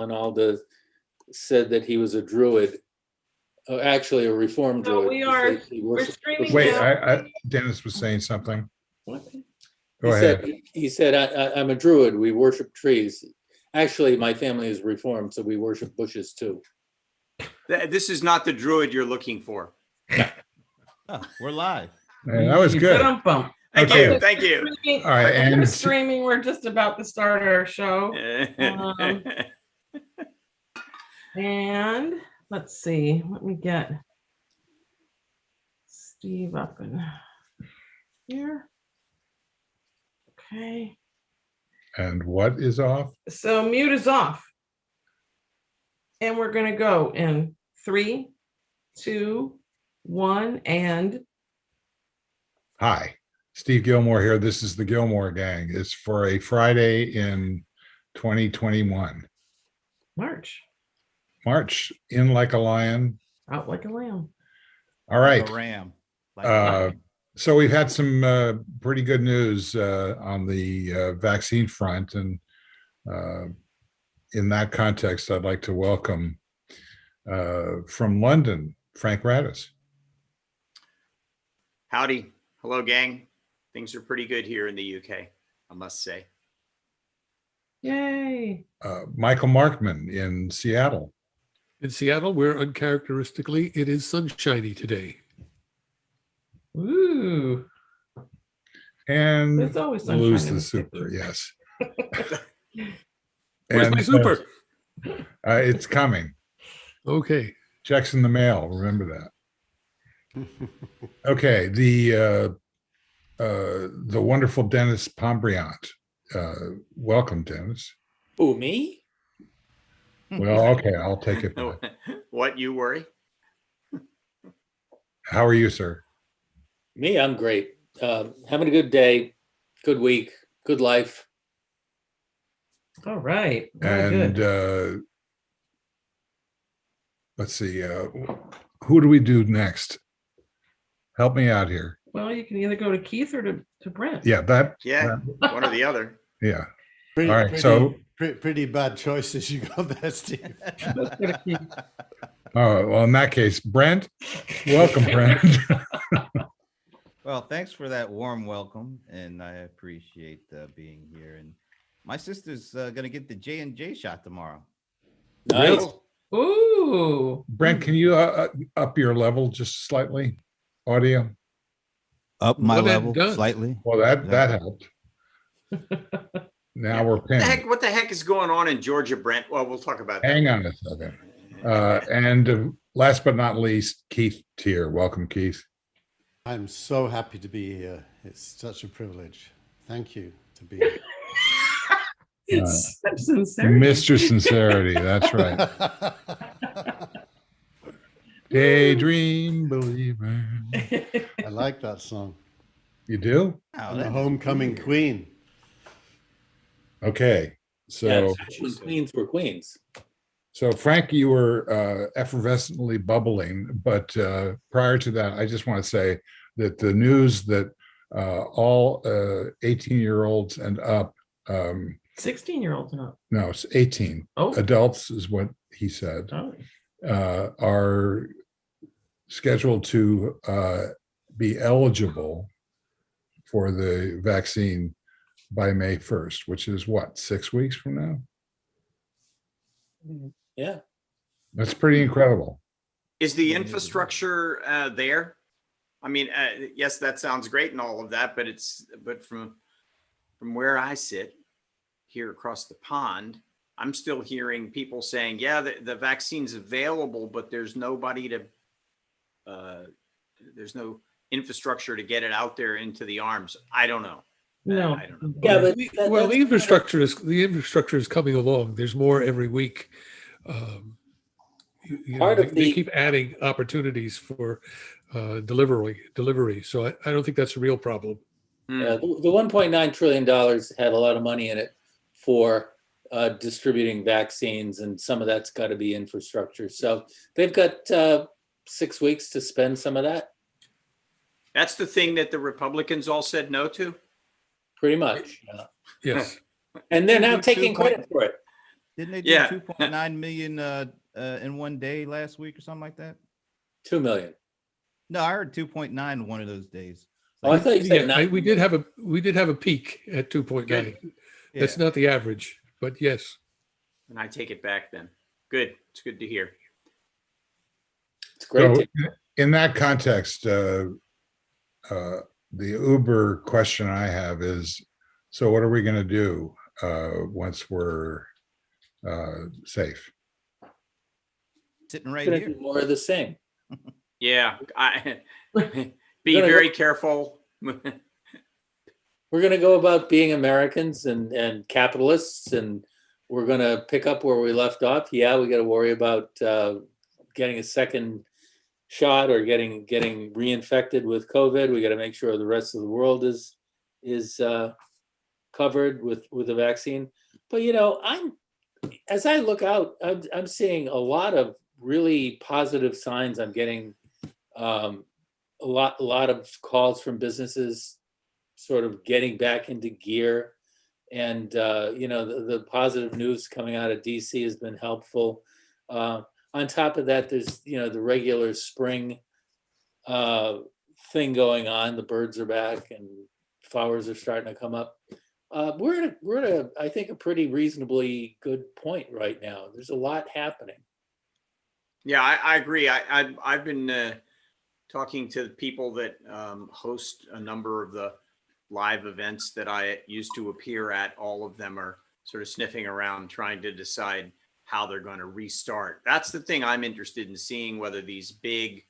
Arnaldo said that he was a druid, actually a reformed So druid. we are, He we're worshipped streaming bushes. Wait, now. Dennis was saying something. What? Go ahead. He said, I'm a druid. We worship trees. Actually, my family is reformed, so we worship bushes too. This is not the druid you're looking for. Oh, we're live. Man, that was good. Ba-dum-bum. Thank Okay. you. Thank you. Streaming- All right, we're and streaming. We're just about to start our show. And let's see, let me get Steve up in here. Okay, and what is off? so mute is off. And we're gonna go in 3, 2, 1, and Hi, Steve Gilmore here. This is the Gilmore Gang. It's for a Friday in 2021. March in like a lion. out like a lamb. All right. Like a ram. Like a Uh, lion. So we've had some pretty good news on the vaccine front, and in that context, I'd like to welcome from London, Frank Radis. Howdy. Hello, gang. Things are pretty good here in the UK, I must say. Yay. Michael Markman in Seattle. In Seattle, where uncharacteristically it is sunshiny today. Ooh, And there's always Lou's sunshine in the the super, city. yes. Where's And, my super? it's coming. Okay. Checks in the mail. Remember that. Okay. The wonderful Dennis Pombriant. Welcome, Dennis. Who, me? Well, okay, I'll take it back. What, you worry? How are you, sir? Me, I'm great. Having a good day, good week, good life. All right, very And good. let's see, who do we do next? Help me out here. Well, you can either go to Keith or to Brent. Yeah, that. Yeah, one or the other. Yeah. Pretty, All right, pretty, so- pretty bad choices you got there, Steve. Let's go to Keith. Oh, well, in that case, Brent, welcome, Brent. Well, thanks for that warm welcome, and I appreciate being here. And my sister's gonna get the J&J shot tomorrow. Nice. Ooh. Brent, can you up your level just slightly? Audio? Up my Well, then, level done. slightly. Well, that helped. Now we're pinned. What the heck is going on in Georgia, Brent? Well, we'll talk about that. Hang on a second. And last but not least, Keith Tier. Welcome, Keith. I'm so happy to be here. It's such a privilege. Thank you to be here. It's such sincerity. Mr. Sincerity. That's right. Daydream believer. I like that song. You do? Oh, I'm the that- homecoming queen. Okay. So, When queens were queens. so Frank, you were effervescently bubbling, but prior to that, I just want to say that the news that all 18-year-olds and up, 16-year-olds and up. no, it's 18 Oh. adults is what he said, Oh. are scheduled to be eligible for the vaccine by May 1st, which is what, 6 weeks from now? Yeah. That's pretty incredible. Is the infrastructure there? I mean, yes, that sounds great and all of that, but from where I sit here across the pond, I'm still hearing people saying, yeah, the vaccine's available, but there's nobody to, there's no infrastructure to get it out there into the arms. I don't know. No. I don't know. Yeah, but Well, the infrastructure is coming along. There's more every week. Part of They the- keep adding opportunities for delivery. So I don't think that's a real problem. the $1.9 trillion had a lot of money in it for distributing vaccines, and some of that's got to be infrastructure. So they've got 6 weeks to spend some of that, That's the thing that the Republicans all said no to. pretty much. Yes. And they're now Me too, taking Mike. credit for it. Didn't they do Yeah. 2.9 million in one day last week or something like that? 2 million. No, I heard 2.9 one of those days. Oh, I thought you said Yeah, 9. we did have a peak at 2.9. Good. That's not the average, but yes. And I take it back then. Good. It's good to hear. It's great. So in that context, the Uber question I have is, so what are we going to do once we're safe? Sitting right Gonna here. do more of the same. Yeah. Be Gonna very careful. We're going to go about being Americans and capitalists, and we're going to pick up where we left off. Yeah, we got to worry about getting a second shot or getting reinfected with COVID. We got to make sure the rest of the world is covered with the vaccine. But as I look out, I'm seeing a lot of really positive signs. I'm getting a lot of calls from businesses sort of getting back into gear. And, the positive news coming out of DC has been helpful. On top of that, there's, the regular spring thing going on. The birds are back and flowers are starting to come up. We're at I think, a pretty reasonably good point right now. There's a lot happening. Yeah, I agree. I've been talking to people that host a number of the live events that I used to appear at. All of them are sort of sniffing around trying to decide how they're going to restart. That's the thing I'm interested in seeing, whether these big,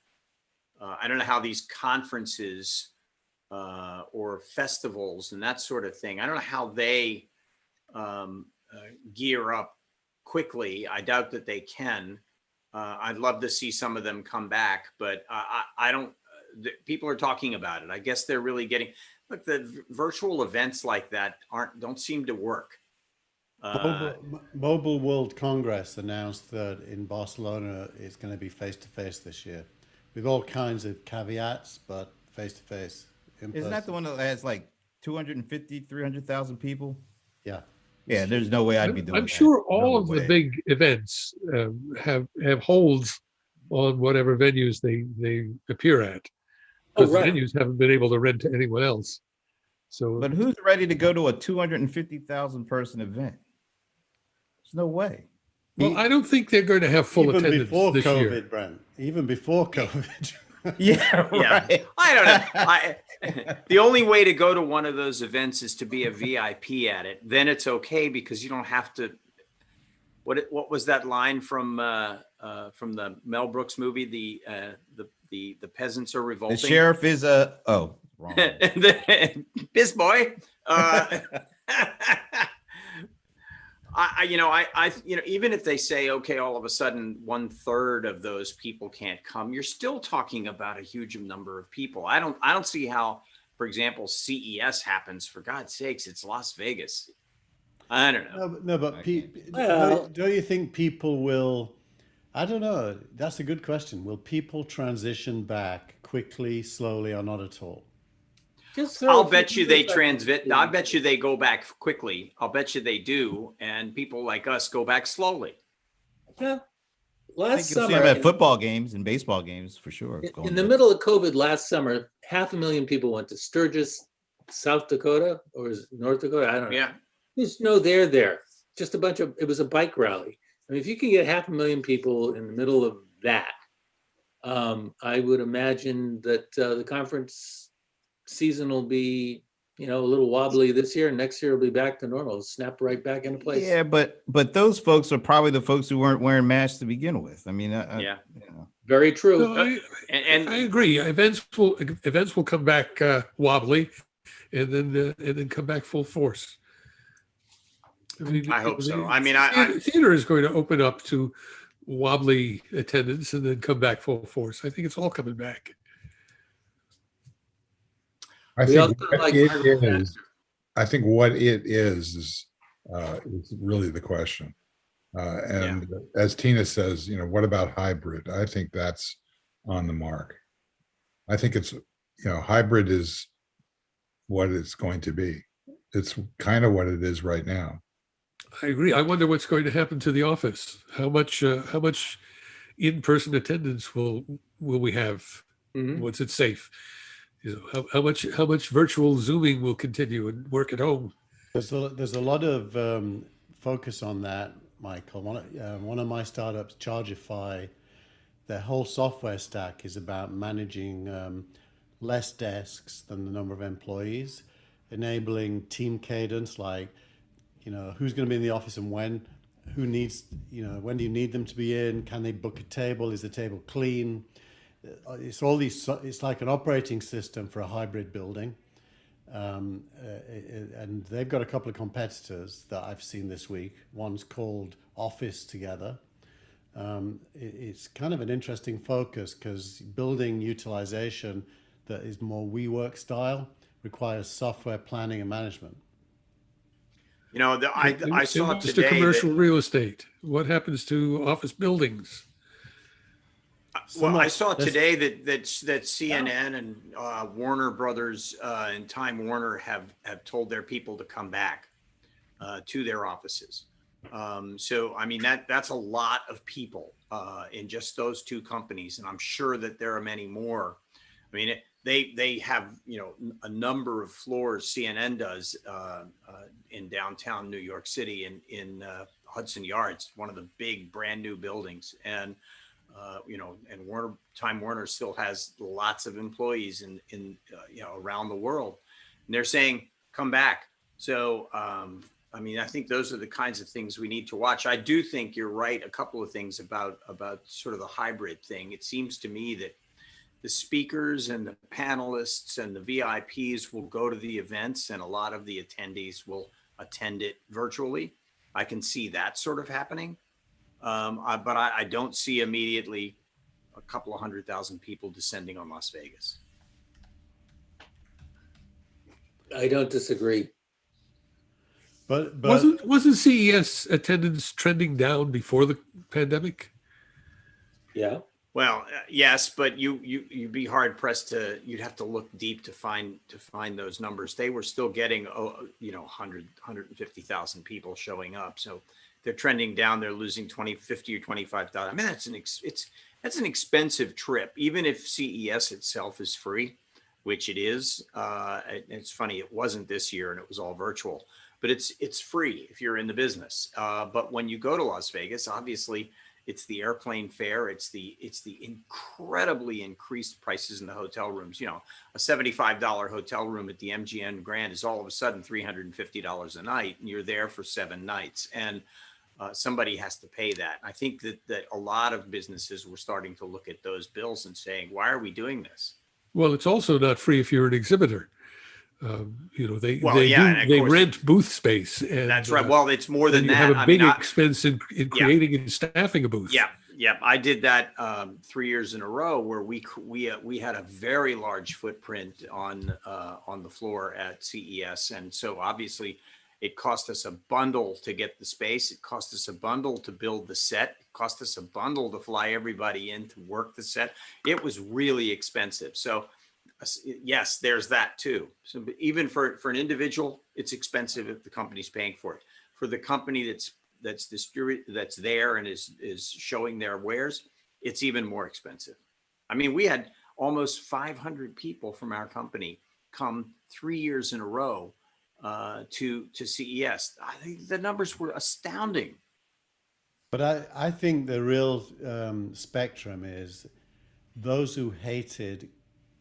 I don't know how these conferences or festivals and that sort of thing, I don't know how they gear up quickly. I doubt that they can. I'd love to see some of them come back, but I don't, people are talking about it. I guess they're really getting, look, the virtual events like that don't seem to work. Mobile World Congress announced that in Barcelona it's going to be face-to-face this year with all kinds of caveats, but face-to-face. Isn't that the one that has like 250, 300,000 people? Yeah. Yeah, there's no way I'd be doing I'm that. sure all No of the way. big events have holds on whatever venues they appear at, Oh, because right. the venues haven't been able to rent to anyone else. So, But who's ready to go to a 250,000 person event? There's no way. well, I don't think they're going to have full Even attendance before this COVID, year. Brent. Even before COVID. Yeah, Yeah. right. I don't know. The only way to go to one of those events is to be a VIP at it. Then it's okay because you don't have to. What was that line from the Mel Brooks movie? The peasants are revolting. The sheriff is wrong. This boy. Even if they say, okay, all of a sudden 1/3 of those people can't come, you're still talking about a huge number of people. I don't see how, for example, CES happens. For God's sakes, it's Las Vegas. I don't know. No, but Well- don't you think people will? I don't know. That's a good question. Will people transition back quickly, slowly, or not at all? I'll bet you they I bet you they go back quickly. I'll bet you they do. And people like us go back slowly. Yeah. I Last think you'll see summer, them at football games and baseball games for sure. in the middle of COVID last summer, 500,000 people went to Sturgis, South Dakota, or is it North Dakota? I don't know. Yeah. There's no there there. Just it was a bike rally. I mean, if you can get 500,000 people in the middle of that, I would imagine that the conference season will be, a little wobbly this year. And next year will be back to normal. It'll snap right back into place. Yeah, but those folks are probably the folks who weren't wearing masks to begin with. I mean, Yeah. Very true. No, I agree. Events will come back wobbly, and then come back full force. I hope so. I mean, theater is going to open up to wobbly attendance and then come back full force. I think it's all coming back. I We think also what like it Margaret is, I think what it is really the question. And as Tina says, what about hybrid? I think that's on the mark. I think it's, hybrid is what it's going to be. It's kind of what it is right now. I agree. I wonder what's going to happen to the office. How much in-person attendance will we have? Mhm. Once it's safe? You know, how much virtual Zooming will continue and work at home? There's a lot of focus on that, Michael. One of my startups, Chargify, their whole software stack is about managing less desks than the number of employees, enabling team cadence, like, who's going to be in the office and when, who needs, when do you need them to be in? Can they book a table? Is the table clean? It's like an operating system for a hybrid building. And they've got a couple of competitors that I've seen this week. One's called Office Together. It's kind of an interesting focus because building utilization that is more WeWork style requires software planning and management. I saw Just today commercial that, real estate. What happens to office buildings? well, I saw There's- today that CNN and Warner Brothers and Time Warner have told their people to come back to their offices. So I mean that's a lot of people in just those two companies, and I'm sure that there are many more. I mean, they have a number of floors. CNN does in downtown New York City in Hudson Yards, one of the big brand new buildings, and and Time Warner still has lots of employees in around the world, and they're saying come back. So I mean, I think those are the kinds of things we need to watch. I do think you're right. A couple of things about sort of the hybrid thing. It seems to me that the speakers and the panelists and the VIPs will go to the events, and a lot of the attendees will attend it virtually. I can see that sort of happening. But I don't see immediately a couple of 100,000 people descending on Las Vegas. I don't disagree. But Wasn't CES attendance trending down before the pandemic? Yeah. Well, yes, but you'd be hard pressed to. You'd have to look deep to find those numbers. They were still getting 150,000 people showing up. So they're trending down. They're losing 50 or 25,000. I mean, that's an expensive trip. Even if CES itself is free, which it is. It's funny, it wasn't this year and it was all virtual, but it's free if you're in the business. But when you go to Las Vegas, obviously it's the airplane fare, it's the incredibly increased prices in the hotel rooms. A $75 hotel room at the MGM Grand is all of a sudden $350 a night, and you're there for 7 nights. And somebody has to pay that. I think that a lot of businesses were starting to look at those bills and saying, why are we doing this? Well, it's also not free if you're an exhibitor. They course, rent booth space. And, that's right. Well, it's more than you that. have a big expense in creating and staffing a booth. Yeah. I did that 3 years in a row where we had a very large footprint on the floor at CES, and so obviously it cost us a bundle to get the space. It cost us a bundle to build the set. It cost us a bundle to fly everybody in to work the set. It was really expensive. So yes, there's that too. So even for an individual, it's expensive if the company's paying for it. For the company that's there and is showing their wares, it's even more expensive. I mean, we had almost 500 people from our company come 3 years in a row to CES. I think the numbers were astounding. But I think the real spectrum is those who hated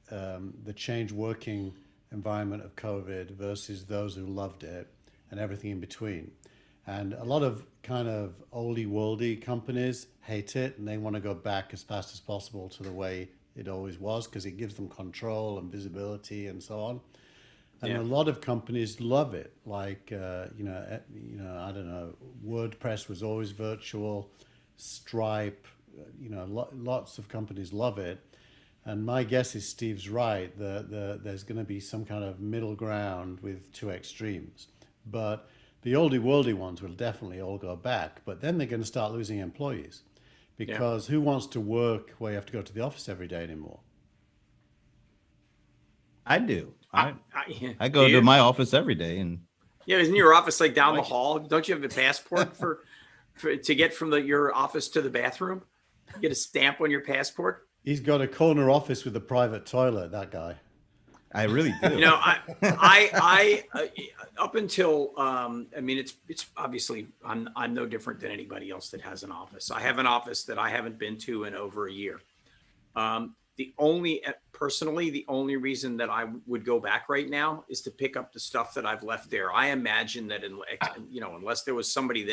the change working environment of COVID versus those who loved it and everything in between. And a lot of kind of oldie worldy companies hate it and they want to go back as fast as possible to the way it always was because it gives them control and visibility and so on. And a lot of companies love it. Like, I don't know, WordPress was always virtual, Stripe, lots of companies love it. And my guess is Steve's right, there's going to be some kind of middle ground with two extremes. But the oldie worldy ones will definitely all go back, but then they're going to start losing employees because who wants to work where you have to go to the office every day anymore? I do. I go to my office every day, and Yeah, isn't your office like down the hall? Don't you have a passport to get from your office to the bathroom? Get a stamp on your passport. He's got a corner office with a private toilet. That guy. I really do. You know, I up until I mean, it's obviously I'm no different than anybody else that has an office. I have an office that I haven't been to in over a year. The only reason that I would go back right now is to pick up the stuff that I've left there. I imagine that unless there was somebody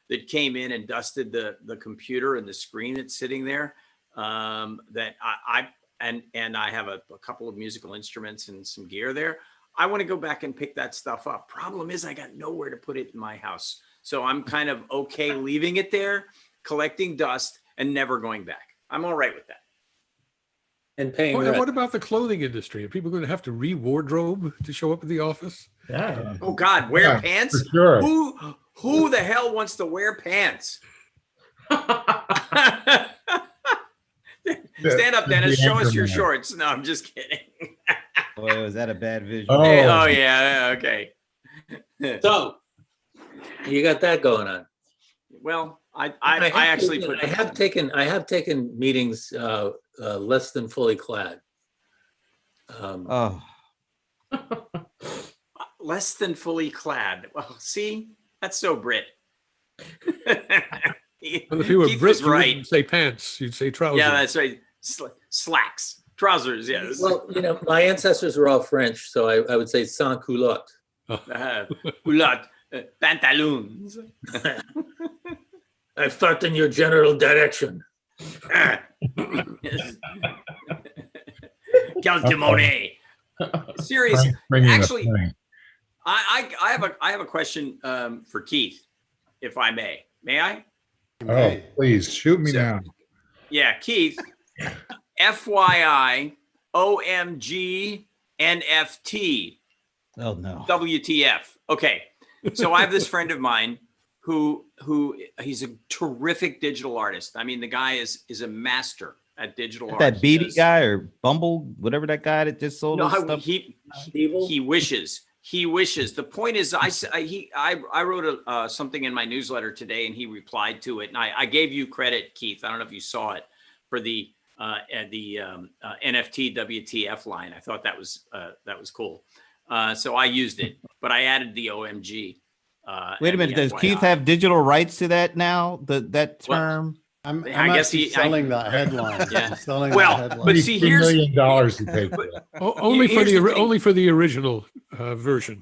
that came in and dusted the computer and the screen that's sitting there, that I have a couple of musical instruments and some gear there. I want to go back and pick that stuff up. Problem is I got nowhere to put it in my house. So I'm kind of okay leaving it there, collecting dust and never going back. I'm all right with that. And paying And rent. what about the clothing industry? Are people going to have to re-wardrobe to show up at the office? Yeah. Oh God, wear Yeah, pants? for sure. Who the hell wants to wear pants? Stand up, Dennis. Show us your shorts. No, I'm just kidding. Boy, was that a bad vision? Oh. Oh yeah, okay. So you got that going on. Well, I have actually taken- put. I have taken meetings less than fully clad. Oh, Less than fully clad. Well, see, that's so Brit. Well, if you were Keith Brit, was you right. wouldn't say pants. You'd say trousers. Yeah, that's right. Slacks, trousers. Yes. Well, my ancestors were all French, so I would say sans culotte. Culotte, pantaloons. I fought in your general direction. Quelques monnaies. Serious. Actually, I have a question for Keith, if I may. May I? Oh, please shoot me So- down. Yeah, Keith. FYI, OMG, NFT, oh no. WTF. Okay, so I have this friend of mine who he's a terrific digital artist. I mean, the guy is a master at digital art. That He beady does- guy or Bumble, whatever that guy that just sold us No, stuff. he wishes. He wishes. The point is, I wrote something in my newsletter today, and he replied to it. And I gave you credit, Keith. I don't know if you saw it, for the NFT WTF line. I thought that was cool. So I used it, but I added the OMG. Wait a and minute, the does Keith FYI. have digital rights to that now? That Well, term? I'm I guess actually selling that headline. Yeah. I'm selling Well, that headline. but see, here's- $3 million to pay for that. Only for Here's the thing. only for the original version.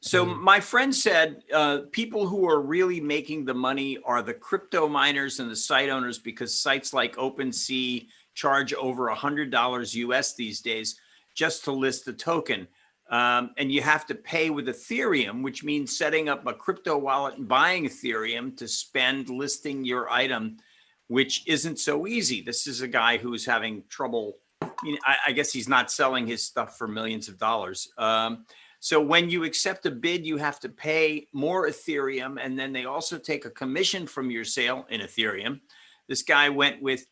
So my friend said people who are really making the money are the crypto miners and the site owners, because sites like OpenSea charge over $100 US these days just to list the token. And you have to pay with Ethereum, which means setting up a crypto wallet and buying Ethereum to spend listing your item, which isn't so easy. This is a guy who's having trouble. I guess he's not selling his stuff for millions of dollars. So when you accept a bid, you have to pay more Ethereum, and then they also take a commission from your sale in Ethereum. This guy went with,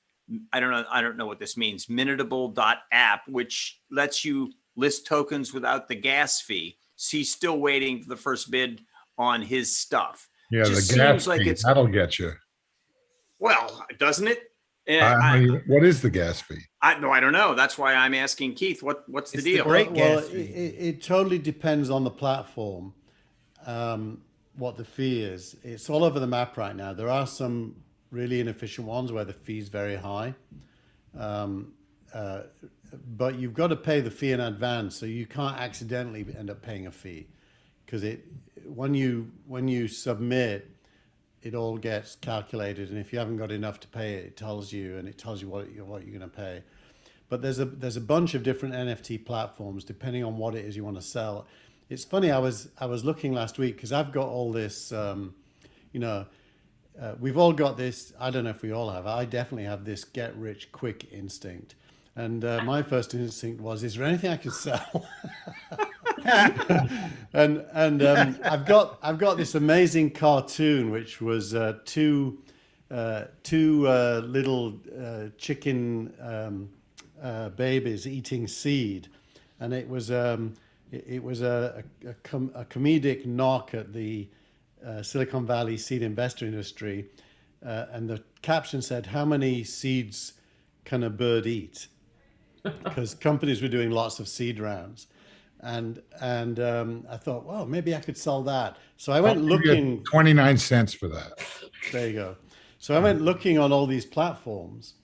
I don't know what this means, Minutable.app, which lets you list tokens without the gas fee. So he's still waiting for the first bid on his stuff. Yeah, the Just gas seems like fee, it's- that'll get you. Well, doesn't it? What is the gas fee? I don't know. That's why I'm asking Keith, what's the It's the deal? break- Well, gas fee. it totally depends on the platform, what the fee is. It's all over the map right now. There are some really inefficient ones where the fee is very high. But you've got to pay the fee in advance, so you can't accidentally end up paying a fee, because when you submit, it all gets calculated, and if you haven't got enough to pay it, it tells you what you're going to pay. But there's a bunch of different NFT platforms depending on what it is you want to sell. It's funny, I was looking last week because I've got all this, we've all got this. I don't know if we all have. I definitely have this get rich quick instinct. And my first instinct was, is there anything I can sell? and I've got this amazing cartoon, which was two little chicken babies eating seed, and it was It was a comedic knock at the Silicon Valley seed investor industry, and the caption said, "How many seeds can a bird eat?" Because companies were doing lots of seed rounds, and I thought, well, maybe I could sell that. So I went I'll give you looking. 29 cents for that. There you go. So I went looking on all these platforms,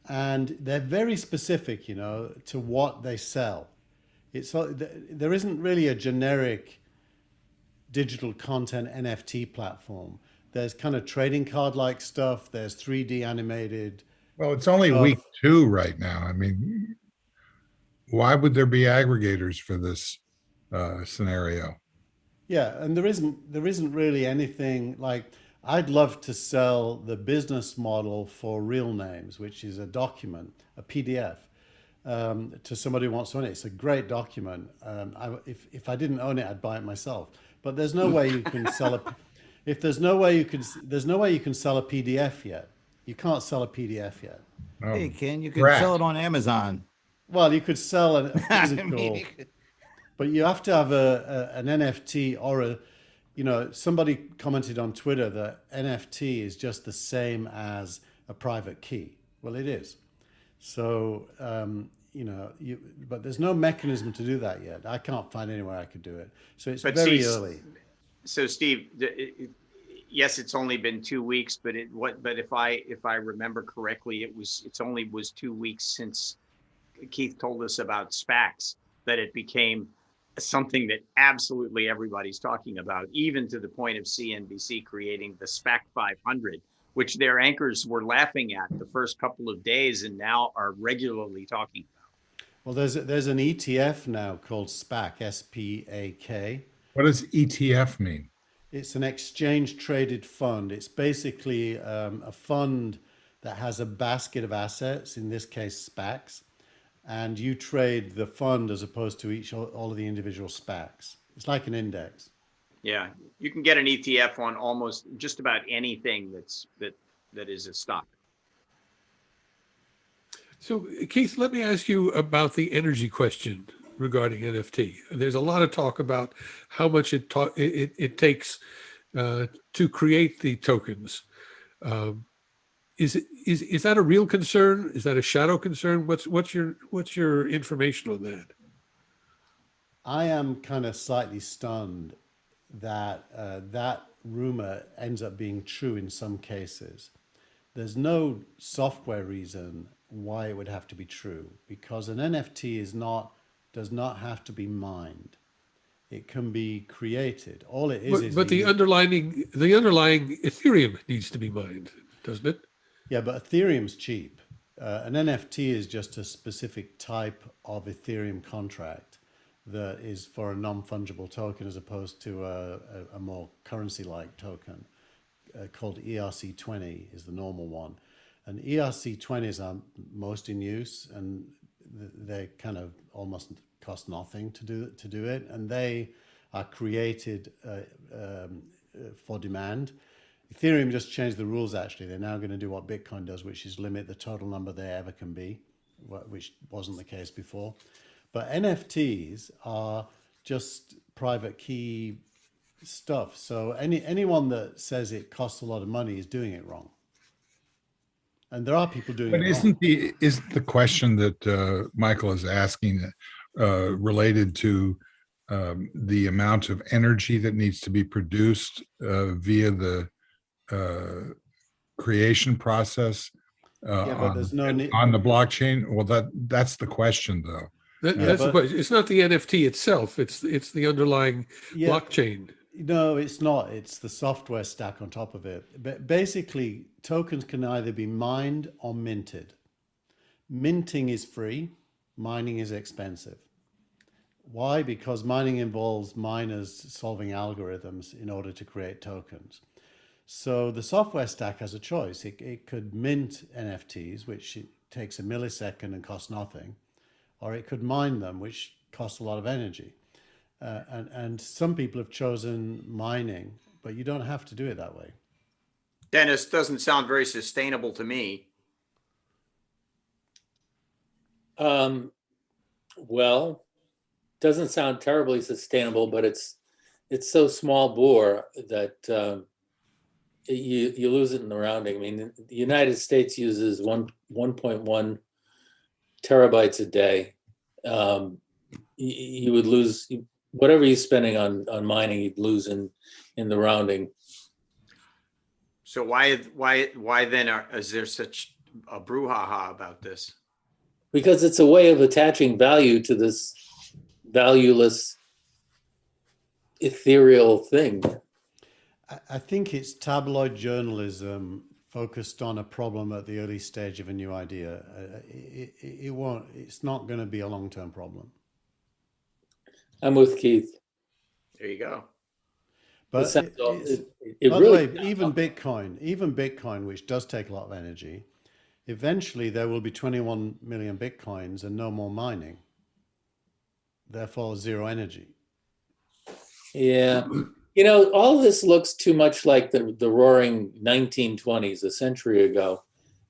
and they're very specific, to what they sell. There isn't really a generic digital content NFT platform. There's kind of trading card like stuff. There's 3D animated. Well, it's only stuff. week 2 right now. I mean, why would there be aggregators for this scenario? Yeah, and there isn't really anything like. I'd love to sell the business model for real names, which is a document, a PDF, to somebody who wants to own it. It's a great document. If I didn't own it, I'd buy it myself. But there's no way you can sell a. If there's no way you can sell a PDF yet. You can't sell a PDF yet. Oh, Hey, Ken, you can rat. sell it on Amazon. Well, you could sell a I physical, mean, you could- but you have to have an NFT or a. Somebody commented on Twitter that NFT is just the same as a private key. Well, it is. So, but there's no mechanism to do that yet. I can't find anywhere I could do it. So it's But very see, early. So Steve, yes, it's only been 2 weeks, but if I remember correctly, it's only 2 weeks since Keith told us about SPACs that it became something that absolutely everybody's talking about, even to the point of CNBC creating the SPAC 500, which their anchors were laughing at the first couple of days and now are regularly talking about. Well, there's an ETF now called SPAC, SPAK. What does ETF mean? It's an exchange traded fund. It's basically a fund that has a basket of assets, in this case SPACs, and you trade the fund as opposed to all of the individual SPACs. It's like an index. Yeah, you can get an ETF on almost just about anything that is a stock. So, Keith, let me ask you about the energy question regarding NFT. There's a lot of talk about how much it takes to create the tokens. Is that a real concern? Is that a shadow concern? What's your information on that? I am kind of slightly stunned that that rumor ends up being true in some cases. There's no software reason why it would have to be true, because an NFT does not have to be mined. It can be created. All it is But the underlying Ethereum needs to be mined, doesn't it? Yeah, but Ethereum's cheap. An NFT is just a specific type of Ethereum contract that is for a non-fungible token as opposed to a more currency-like token called ERC20 is the normal one. And ERC20s are most in use, and they kind of almost cost nothing to do it, and they are created for demand. Ethereum just changed the rules, actually. They're now going to do what Bitcoin does, which is limit the total number there ever can be, which wasn't the case before. But NFTs are just private key stuff. So anyone that says it costs a lot of money is doing it wrong. And there are people doing But it wrong. isn't the question that Michael is asking related to the amount of energy that needs to be produced via the creation process But there's no need on the blockchain? Well, that's the question, though. That's the question. It's not the NFT itself. It's the underlying blockchain. No, it's not. It's the software stack on top of it. But basically, tokens can either be mined or minted. Minting is free. Mining is expensive. Why? Because mining involves miners solving algorithms in order to create tokens. So the software stack has a choice. It could mint NFTs, which takes a millisecond and costs nothing, or it could mine them, which costs a lot of energy. And some people have chosen mining, but you don't have to do it that way. Dennis, doesn't sound very sustainable to me. Well, doesn't sound terribly sustainable, but it's so small bore that you lose it in the rounding. I mean, the United States uses 1.1 terabytes a day. You would lose whatever you're spending on mining, you'd lose in the rounding. So why then is there such a brouhaha about this? Because it's a way of attaching value to this valueless, ethereal thing. I think it's tabloid journalism focused on a problem at the early stage of a new idea. It won't. It's not going to be a long-term problem. I'm with Keith. There you go. But It sounds all- it by really the way, even Bitcoin, which does take a lot of energy, eventually there will be 21 million Bitcoins and no more mining. Therefore, zero energy. Yeah. You know, all this looks too much like the roaring 1920s, a century ago.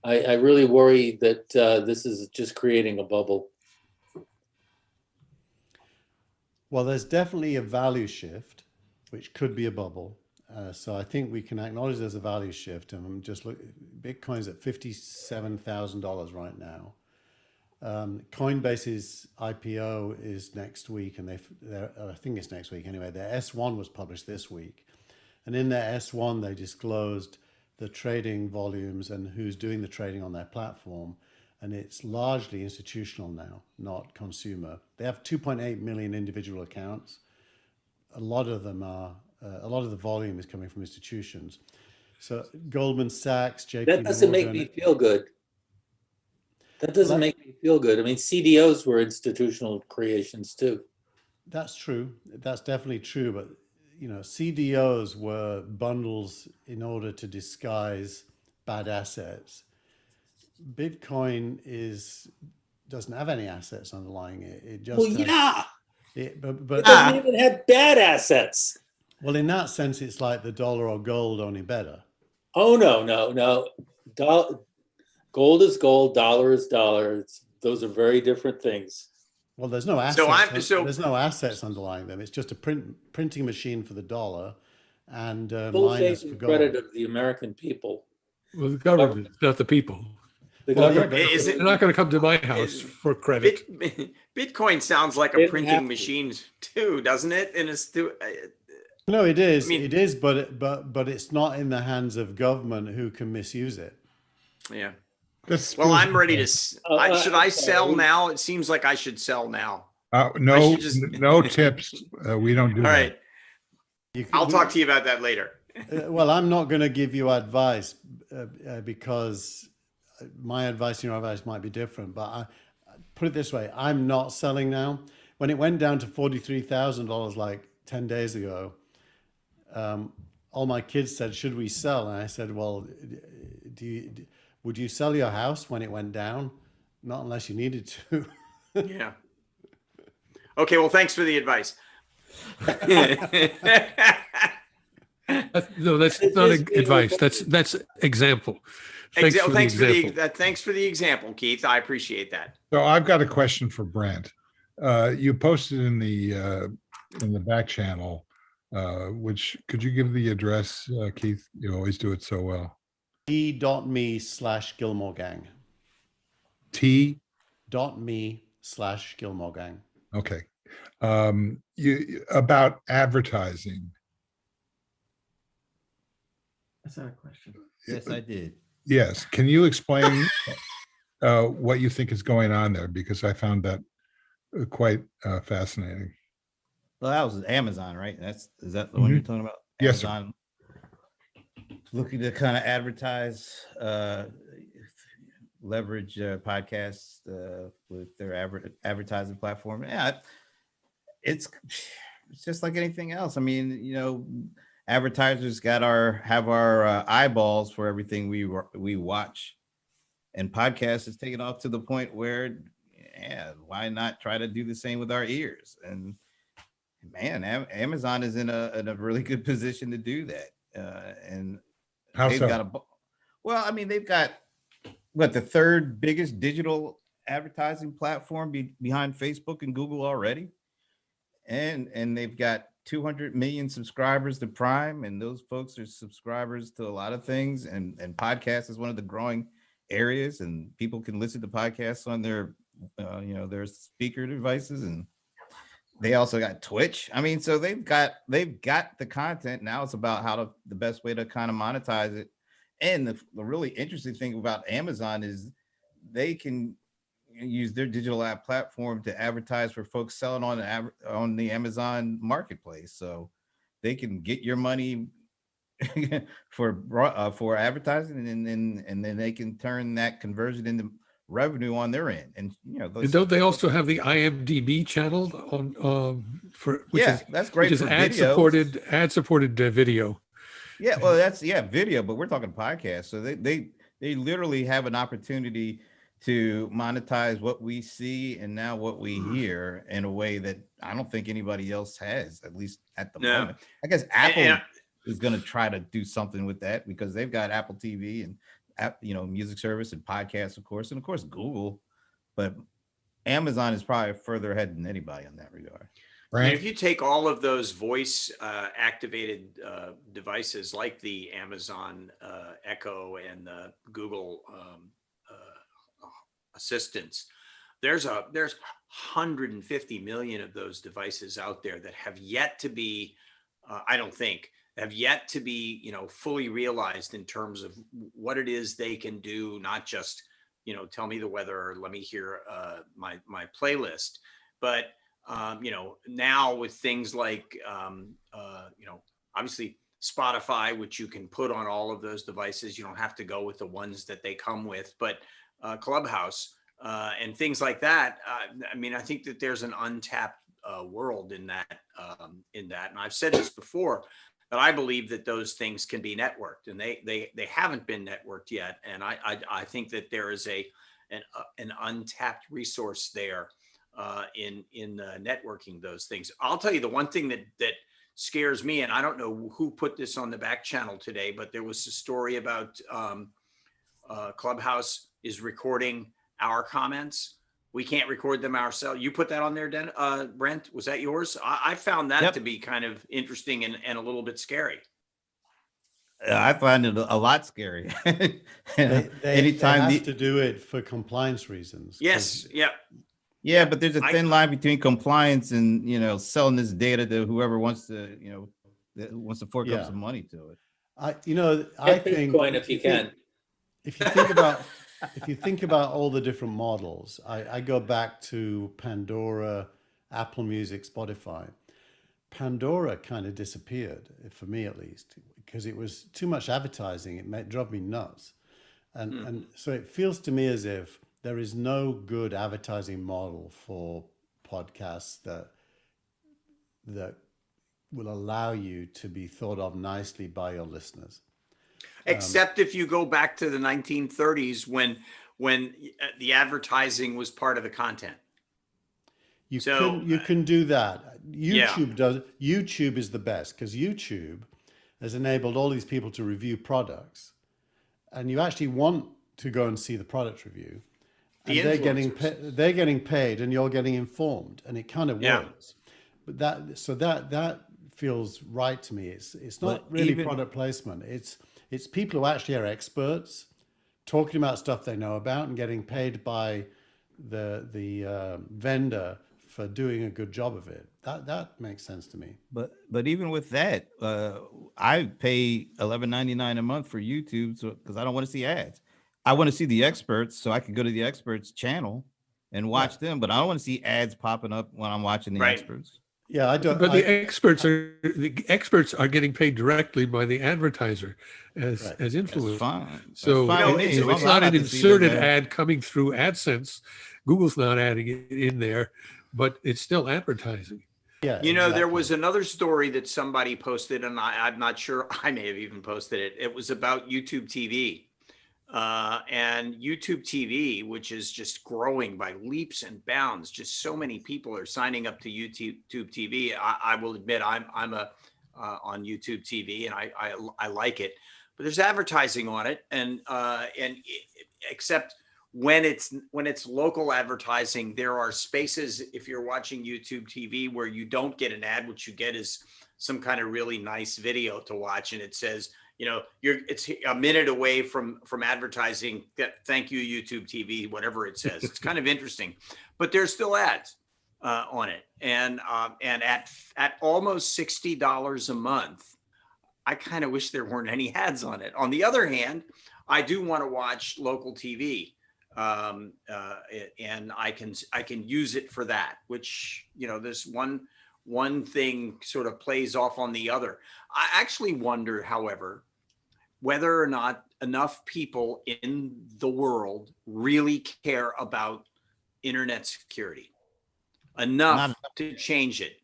I really worry that this is just creating a bubble. Well, there's definitely a value shift, which could be a bubble. So I think we can acknowledge there's a value shift. And I'm just looking, Bitcoin's at $57,000 right now. Coinbase's IPO is next week, and I think it's next week anyway. Their S1 was published this week, and in their S1 they disclosed the trading volumes and who's doing the trading on their platform, and it's largely institutional now, not consumer. They have 2.8 million individual accounts. A lot of them are. A lot of the volume is coming from institutions. So Goldman Sachs, JP That doesn't make Morgan, me feel good. That doesn't make me feel good. I mean, CDOs were institutional creations too. That's true. That's definitely true. But you know, CDOs were bundles in order to disguise bad assets. Bitcoin doesn't have any assets underlying it. It just Well, has, yeah, it, it but doesn't even have bad assets. well, in that sense, it's like the dollar or gold, only better. Oh no. Gold is gold, dollar is dollar. Those are very different things. Well, there's no assets. So There's no assets underlying them. It's just a printing machine for the dollar, and Full miners faith for and gold. credit of the American people. Well, the government, not the people. The Well, yeah, government. but Is it- They're not going to come to my house for credit. Bitcoin sounds like They a don't printing have to. machine too, doesn't it? And it's No, it is. I mean- It is, but it's not in the hands of government who can misuse it. yeah. This Well, feels I'm ready like- to. Should I I'm sell sorry. now? It seems like I should sell now. No, should just- no tips. We don't do All that. right, You I'll talk to you about that later. Well, I'm not going to give you advice because my advice and your advice might be different. But I put it this way: I'm not selling now. When it went down to $43,000 like 10 days ago, all my kids said, "Should we sell?" And I said, "Well, would you sell your house when it went down? Not unless you needed to." Yeah. Okay. Well, thanks for the advice. No, that's It's not just being advice. recorded. That's example. Thanks for the example. Thanks for the example, Keith. I appreciate that. So I've got a question for Brent. You posted in the back channel, which could you give the address, Keith? You always do it so well. t.me/Gilmore Gang. T.me/Gilmore Gang. Okay. You about advertising. That's not a question. Yes, I did. Yes. Can you explain what you think is going on there? Because I found that quite fascinating. Well, that was Amazon, right? Is that the one you're talking about? Yes, sir. Amazon looking to kind of advertise, leverage podcasts with their advertising platform. Yeah, it's just like anything else. I mean, you know, advertisers have our eyeballs for everything we watch, and podcasts is taken off to the point where, yeah, why not try to do the same with our ears? And man, Amazon is in a really good position to do that. And How they've so? They've got what, the third biggest digital advertising platform behind Facebook and Google already. and they've got 200 million subscribers to Prime, and those folks are subscribers to a lot of things. And podcast is one of the growing areas, and people can listen to podcasts on their, their speaker devices, and they also got Twitch. I mean, so they've got the content. Now it's about the best way to kind of monetize it. And the really interesting thing about Amazon is they can use their digital ad platform to advertise for folks selling on the Amazon marketplace. So they can get your money for advertising, and then they can turn that conversion into revenue on their end. And And don't they also have the IMDb channel on that's great, which is for ad videos. supported video. Yeah, well, that's video, but we're talking podcasts. So they literally have an opportunity to monetize what we see and now what we hear in a way that I don't think anybody else has, at least at the moment. I guess Apple is going to try to do something with that because they've got Apple TV and music service and podcasts, of course, and of course Google, but Amazon is probably further ahead than anybody in that regard. I mean, if you take all of those voice activated devices like the Amazon Echo and the Google assistants, there's 150 million of those devices out there that have yet to be, fully realized in terms of what it is they can do, not just, tell me the weather or let me hear my playlist, but now with things like, obviously Spotify, which you can put on all of those devices, you don't have to go with the ones that they come with, but Clubhouse and things like that. I think that there's an untapped world in that. And I've said this before, that I believe that those things can be networked, and they haven't been networked yet. And I think that there is an untapped resource there in networking those things. I'll tell you the one thing that scares me, and I don't know who put this on the back channel today, but there was a story about Clubhouse is recording our comments. We can't record them ourselves. You put that on there, Brent? Was that yours? I found that to be kind of interesting and a little bit scary. I find it a lot scary. They have to do it for compliance reasons. Yes. Yeah. Yeah, but there's a thin line between compliance and selling this data to whoever wants to fork up some money to it. I think Bitcoin if you can. If you think about all the different models, I go back to Pandora, Apple Music, Spotify. Pandora kind of disappeared, for me at least, because it was too much advertising. It drove me nuts. And so it feels to me as if there is no good advertising model for podcasts that will allow you to be thought of nicely by your listeners. Except if you go back to the 1930s when the advertising was part of the content. You can do that. YouTube is the best because YouTube has enabled all these people to review products, and you actually want to go and see the product review. And they're getting paid, and you're getting informed, and it kind of works. But that feels right to me. It's not really product placement. It's people who actually are experts talking about stuff they know about and getting paid by the vendor for doing a good job of it. That makes sense to me. But even with that, I pay $11.99 a month for YouTube because I don't want to see ads. I want to see the experts, so I can go to the experts channel and watch them. But I don't want to see ads popping up when I'm watching the experts. Yeah, I don't. But the experts are getting paid directly by the advertiser as influencers. Fine. So it's not an inserted ad coming through AdSense. Google's not adding it in there, but it's still advertising. Yeah, there was another story that somebody posted, and I'm not sure, I may have even posted it. It was about YouTube TV. And YouTube TV, which is just growing by leaps and bounds. Just so many people are signing up to YouTube TV. I will admit I'm on YouTube TV, and I like it, but there's advertising on it, and except when it's local advertising, there are spaces, if you're watching YouTube TV, where you don't get an ad. What you get is some kind of really nice video to watch, and it says, it's a minute away from advertising. Thank you, YouTube TV, whatever it says. It's kind of interesting, but there's still ads on it, and at almost $60 a month, I kind of wish there weren't any ads on it. On the other hand, I do want to watch local TV, and I can use it for that. Which, this one thing sort of plays off on the other. I actually wonder, however, whether or not enough people in the world really care about internet security enough to change it.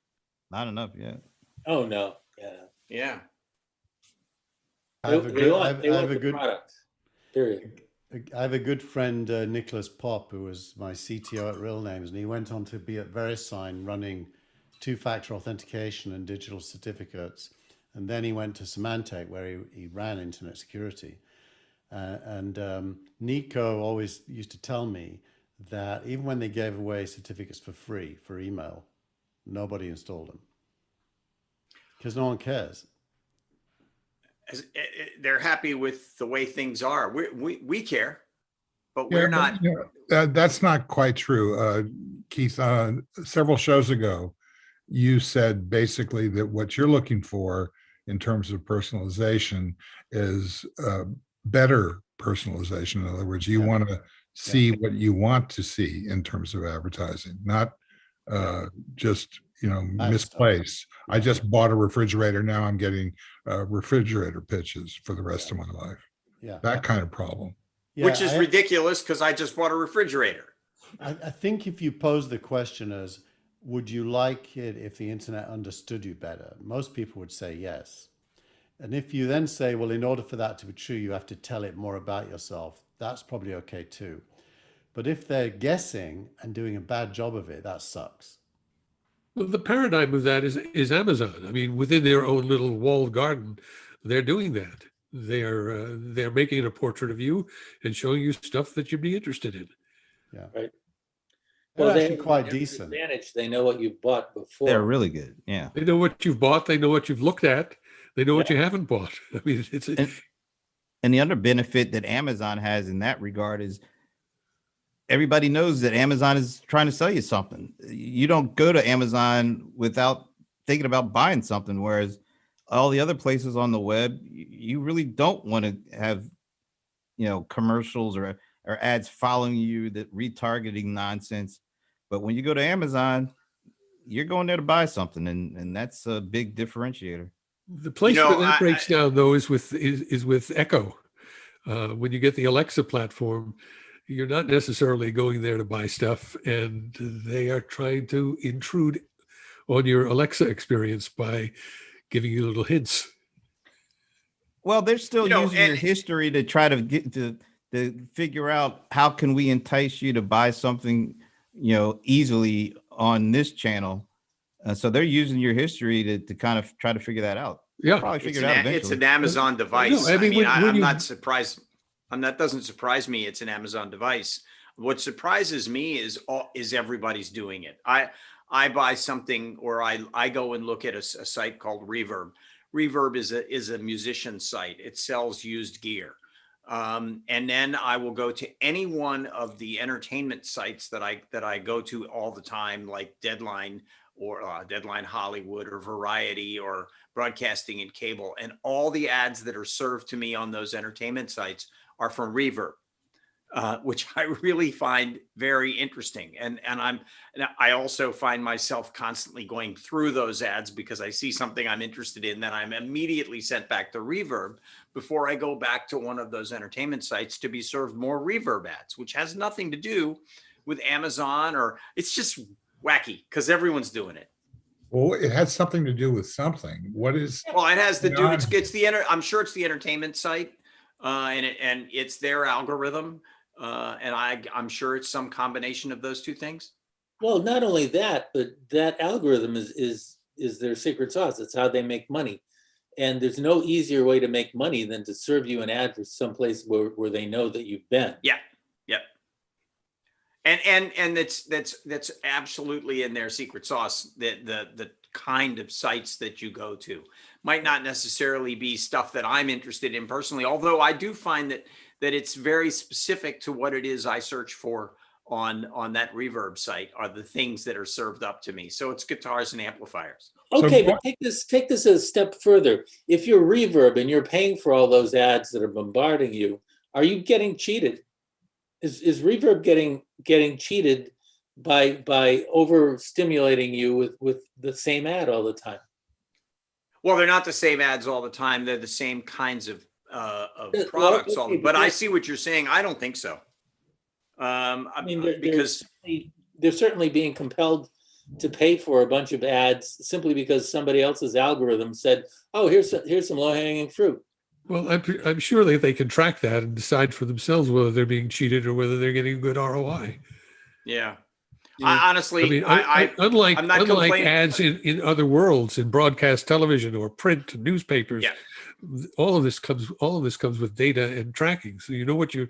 Not enough yet. Oh, no. Yeah. Yeah. I have a They good, want I have a the good, product, period. I have a good friend, Nicholas Pop, who was my CTO at Real Names, and he went on to be at VeriSign running two-factor authentication and digital certificates. And then he went to Symantec, where he ran internet security. Nico always used to tell me that even when they gave away certificates for free for email, nobody installed them because no one cares. They're happy with the way things are. We care, but we're not. That's not quite true. Keith, several shows ago, you said basically that what you're looking for in terms of personalization is better personalization. In other words, you want to see what you want to see in terms of advertising, not just misplaced. I just bought a refrigerator. Now I'm getting refrigerator pitches for the rest of my life. Yeah, that kind of problem. Which is ridiculous because I just bought a refrigerator. I think if you pose the question as, would you like it if the internet understood you better? Most people would say yes. And if you then say, well, in order for that to be true, you have to tell it more about yourself, that's probably okay too. But if they're guessing and doing a bad job of it, that sucks. Well, the paradigm of that is Amazon. I mean, within their own little walled garden, they're doing that. They're making a portrait of you and showing you stuff that you'd be interested in. Yeah. Right. Well, Well, actually quite decent. Advantage. They know what you've bought before. They're really good. Yeah. They know what you've bought. They know what you've looked at. They know what you haven't bought. I mean, And the other benefit that Amazon has in that regard is everybody knows that Amazon is trying to sell you something. You don't go to Amazon without thinking about buying something, whereas all the other places on the web, you really don't want to have, commercials or ads following you, that retargeting nonsense. But when you go to Amazon, you're going there to buy something, and that's a big differentiator. the place where that breaks down, though, is with Echo. When you get the Alexa platform, you're not necessarily going there to buy stuff, and they are trying to intrude on your Alexa experience by giving you little hints. Well, they're still using your history to try to get to figure out how can we entice you to buy something, easily on this channel. So they're using your history to kind of try to figure that out. Yeah, probably figure it out eventually. It's an Amazon device. No, I mean, I'm not surprised. That doesn't surprise me. It's an Amazon device. What surprises me is everybody's doing it. I buy something, or I go and look at a site called Reverb. Reverb is a musician site. It sells used gear. And then I will go to any one of the entertainment sites that I go to all the time, like Deadline or Deadline Hollywood or Variety or Broadcasting and Cable. And all the ads that are served to me on those entertainment sites are from Reverb, which I really find very interesting. And I also find myself constantly going through those ads because I see something I'm interested in, then I'm immediately sent back to Reverb before I go back to one of those entertainment sites to be served more Reverb ads, which has nothing to do with Amazon, or it's just wacky because everyone's doing it. Well, it has something to do with something. What is? Well, it has to do. I'm sure it's the entertainment site, and it's their algorithm, and I'm sure it's some combination of those two things. Well, not only that, but that algorithm is their secret sauce. It's how they make money, and there's no easier way to make money than to serve you an ad for someplace where they know that you've been. Yeah. Yep. And that's absolutely in their secret sauce. The kind of sites that you go to might not necessarily be stuff that I'm interested in personally, although I do find that it's very specific to what it is I search for on that Reverb site are the things that are served up to me. So it's guitars and amplifiers. Okay, So but take this a step further. If you're Reverb and you're paying for all those ads that are bombarding you, are you getting cheated? Is Reverb getting cheated by overstimulating you with the same ad all the time? Well, they're not the same ads all the time. They're the same kinds of Well, products. okay, But I see what you're saying. I don't think so. I mean, Because they're certainly being compelled to pay for a bunch of ads simply because somebody else's algorithm said, "Oh, here's some low-hanging fruit." Well, I'm sure that they can track that and decide for themselves whether they're being cheated or whether they're getting a good ROI. yeah, Yeah. I honestly, I mean, I'm not unlike complaining. ads in other worlds, in broadcast television or print and newspapers, Yeah. all of this comes with data and tracking. So you know what you're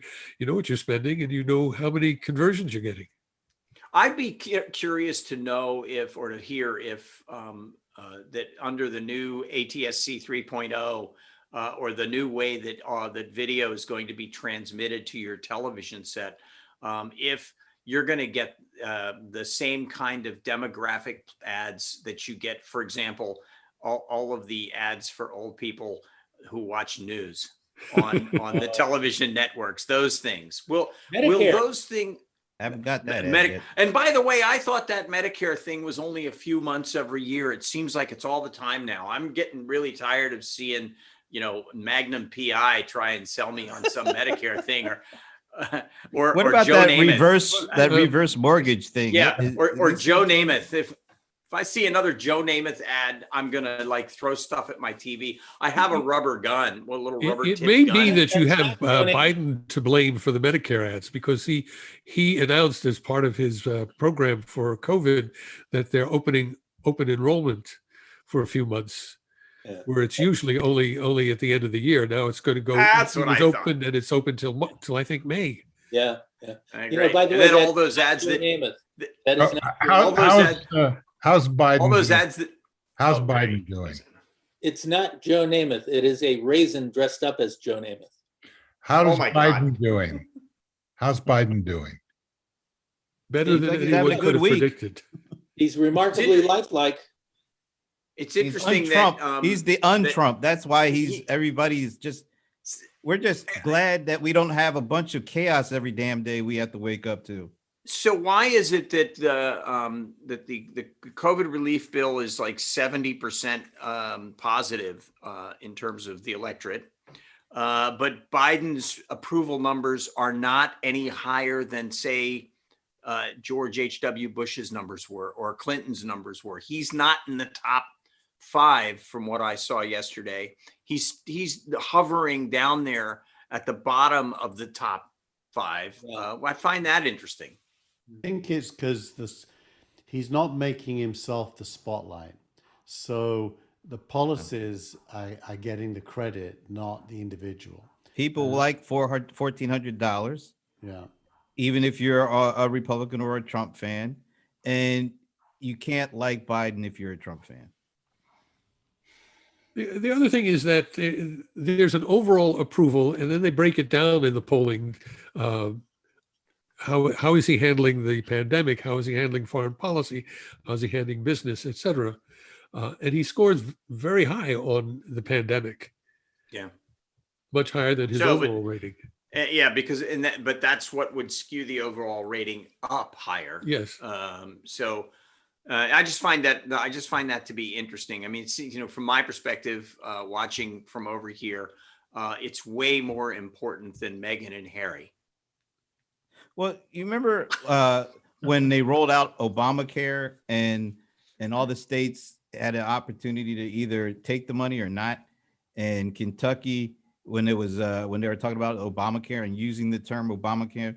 spending, and you know how many conversions you're getting. I'd be curious to know if, or to hear if, that under the new ATSC 3.0, or the new way that video is going to be transmitted to your television set, if you're going to get the same kind of demographic ads that you get, for example, all of the ads for old people who watch news on the television networks, those things. Will Medicare. those things? I haven't got that ad Medic- yet. and by the way, I thought that Medicare thing was only a few months every year. It seems like it's all the time now. I'm getting really tired of seeing, Magnum PI try and sell me on some Medicare thing, or What about Joe that Namath. reverse mortgage thing? Yeah, Is- or is this- Joe Namath. If I see another Joe Namath ad, I'm gonna throw stuff at my TV. I have a rubber gun, a little rubber It tip may gun. be that you That's have not funny. Biden to blame for the Medicare ads, because he announced as part of his program for COVID that they're open enrollment for a few months, Yeah. where it's usually only at the end of the year. Now it's going to go. That's it what was I thought. open, and it's open till I think May. Yeah. I You know, agree. by the And way, then all that's those ads Joe that Namath. that- That is not. all those how's Biden? all those doing? ads that How's oh, Biden great. doing? It's not Joe Namath. It is a raisin dressed up as Joe Namath. How's my Biden God. doing? How's Biden doing? Better Seems than like he's having a anyone good could have week. predicted. He's remarkably It's lifelike. It's He's interesting un-Trump. that He's the un-Trump. That's why he- everybody's just. We're just glad that we don't have a bunch of chaos every damn day we have to wake up to. So why is it that the COVID relief bill is like 70% positive in terms of the electorate, but Biden's approval numbers are not any higher than, say, George H.W. Bush's numbers were or Clinton's numbers were? He's not in the top 5 from what I saw yesterday. He's hovering down there at the bottom of the top 5. Yeah. I find that interesting. I think it's because he's not making himself the spotlight. So the policies are getting the credit, not the individual. People like $1,400, Yeah. even if you're a Republican or a Trump fan, and you can't like Biden if you're a Trump fan. The other thing is that there's an overall approval, and then they break it down in the polling. How is he handling the pandemic? How is he handling foreign policy? How is he handling business, et cetera? And he scores very high on the pandemic. Yeah. Much higher than his So, but- overall rating. Yeah, because but that's what would skew the overall rating up higher. Yes. So I just find that to be interesting. I mean, it's, from my perspective, watching from over here, it's way more important than Meghan and Harry. Well, you remember when they rolled out Obamacare and all the states had an opportunity to either take the money or not. And Kentucky, when they were talking about Obamacare and using the term Obamacare,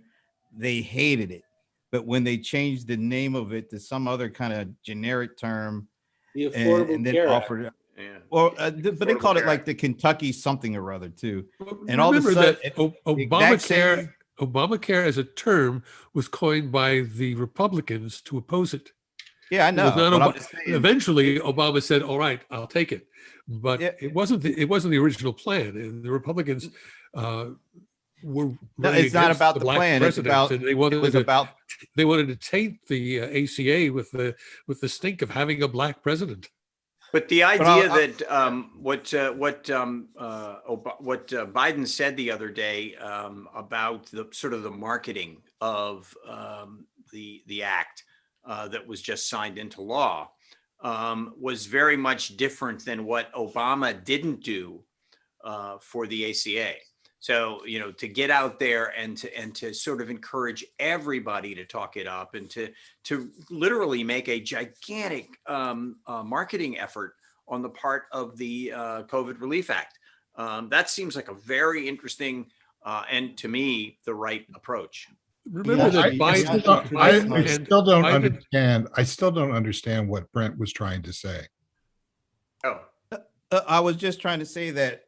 they hated it. But when they changed the name of it to some other kind of generic term, The Affordable and then Care Act. offered, Yeah. well, but they Affordable called it Care like Act. the Kentucky something or other too. Well, And all of a remember sudden, that the exact Obamacare, same- Obamacare as a term was coined by the Republicans to oppose it. Yeah, I It was know. not But I'm Ob- just saying, Eventually, Obama said, "All right, I'll take it," but Yeah. it wasn't the original plan. And the Republicans were no, running it's not against about the the black plan. It's president, about, and it was about, they wanted to taint the ACA with the stink of having a black president. But the But idea I'll- that what Biden said the other day about the sort of the marketing of the act that was just signed into law was very much different than what Obama didn't do for the ACA. So, you know, to get out there and to sort of encourage everybody to talk it up and to literally make a gigantic marketing effort on the part of the COVID Relief Act. That seems like a very interesting and to me, the right approach. Remember that actually- he actually Biden I and still don't Biden- understand. I still don't understand what Brent was trying to say. Oh, I was just trying to say that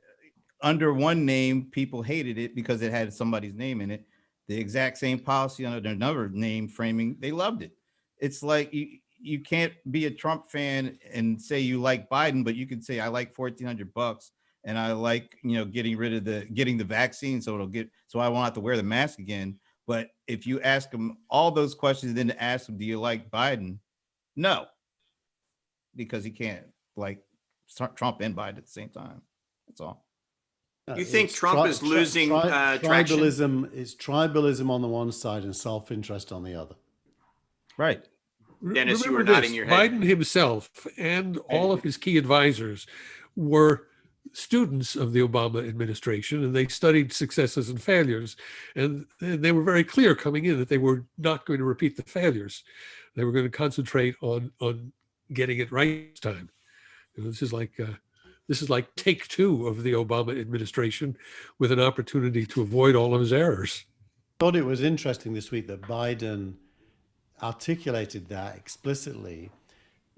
under one name, people hated it because it had somebody's name in it. The exact same policy under another name framing, they loved it. It's like you can't be a Trump fan and say you like Biden, but you can say I like $1,400 and I like, you know, getting the vaccine so I won't have to wear the mask again. But if you ask them all those questions, then ask them, do you like Biden? No, because he can't like Trump and Biden at the same time. That's all. You think It's Trump is losing traction? tribalism is tribalism on the one side and self-interest on the other. Right. Dennis, you were Remember nodding your head. Biden himself and all of his key advisors were students of the Obama administration, and they studied successes and failures. And they were very clear coming in that they were not going to repeat the failures. They were going to concentrate on getting it right this time. You know, this is like take two of the Obama administration with an opportunity to avoid all of his errors. I thought it was interesting this week that Biden articulated that explicitly,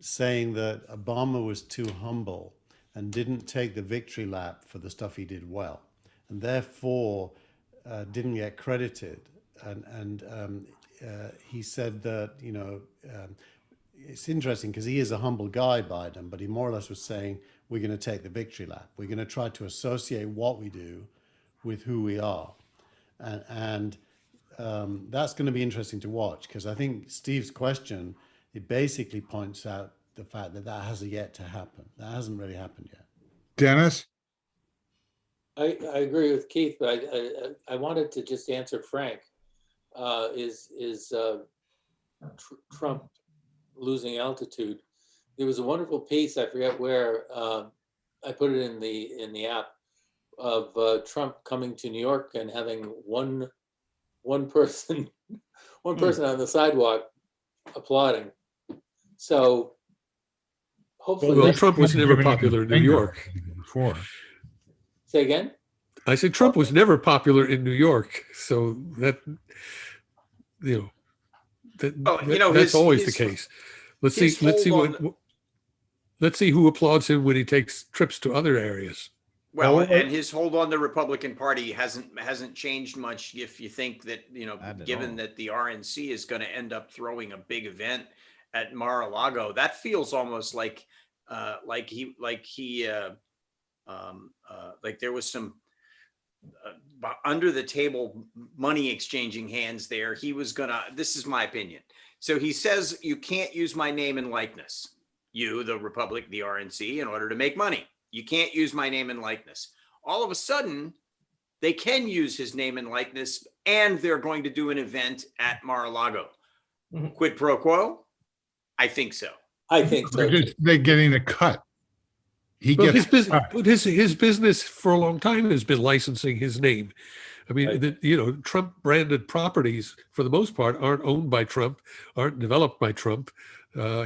saying that Obama was too humble and didn't take the victory lap for the stuff he did well, and therefore didn't get credited. And he said that, you know, it's interesting because he is a humble guy, Biden, but he more or less was saying, we're going to take the victory lap. We're going to try to associate what we do with who we are. And that's going to be interesting to watch, because I think Steve's question, it basically points out the fact that that has yet to happen. That hasn't really happened yet. Dennis? I agree with Keith, but I wanted to just answer Frank. Is Trump losing altitude? There was a wonderful piece, I forget where, I put it in the app, of Trump coming to New York and having one person on the sidewalk applauding. So hopefully Well, Trump was never Giving him popular in the New finger York. Before. say again. I said Trump was never popular in New York, so that, you know, Well, you know, that's his- always his- the case. Let's his see hold what. Let's see who applauds him when he takes trips to other areas. Well, Well, and his hold on the Republican Party hasn't changed much. If you think that, you know, Not at given all. that the RNC is going to end up throwing a big event at Mar-a-Lago, that feels almost like there was some under the table money exchanging hands there. He was gonna. This is my opinion. So he says you can't use my name and likeness. You, the Republic, the RNC, in order to make money. You can't use my name and likeness. All of a sudden, they can use his name and likeness, and they're going to do an event at Mar-a-Lago. Mhm. Quid pro quo? I think so. I think so. They're getting a cut. He Well, gets his business, cut. but his business for a long time has been licensing his name. I mean, Right. you know, Trump branded properties for the most part aren't owned by Trump, aren't developed by Trump.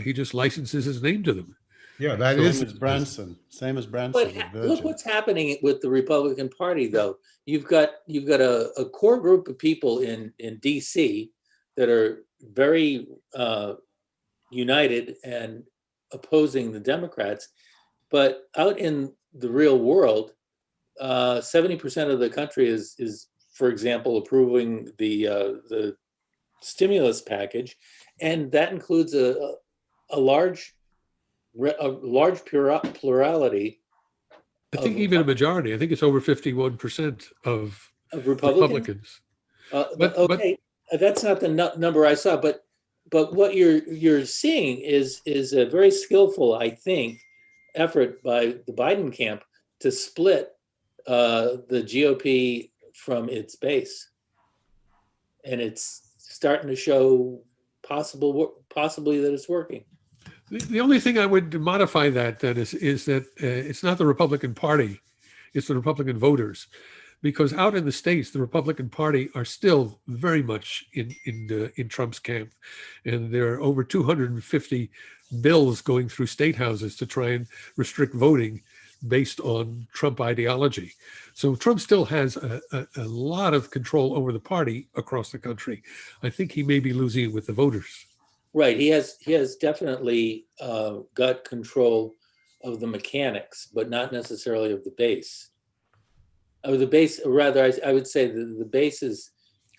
He just licenses his name to them. Yeah, that Same is as Branson. Same as Branson But with look Virgin. what's happening with the Republican Party, though. You've got a core group of people in DC that are very united and opposing the Democrats, but out in the real world, 70% of the country is for example, approving the stimulus package, and that includes a large plurality I think of even a majority. I think it's over 51% of Republicans. Republicans. But Okay, that's not the number I saw, but what you're seeing is a very skillful, I think, effort by the Biden camp to split the GOP from its base, and it's starting to show possibly that it's working. the only thing I would modify that then is that it's not the Republican Party, it's the Republican voters, because out in the states, the Republican Party are still very much in Trump's camp, and there are over 250 bills going through state houses to try and restrict voting based on Trump ideology. So Trump still has a lot of control over the party across the country. I think he may be losing it with the voters. Right, he has definitely got control of the mechanics, but not necessarily of the base. Of the base, or rather, I would say the base is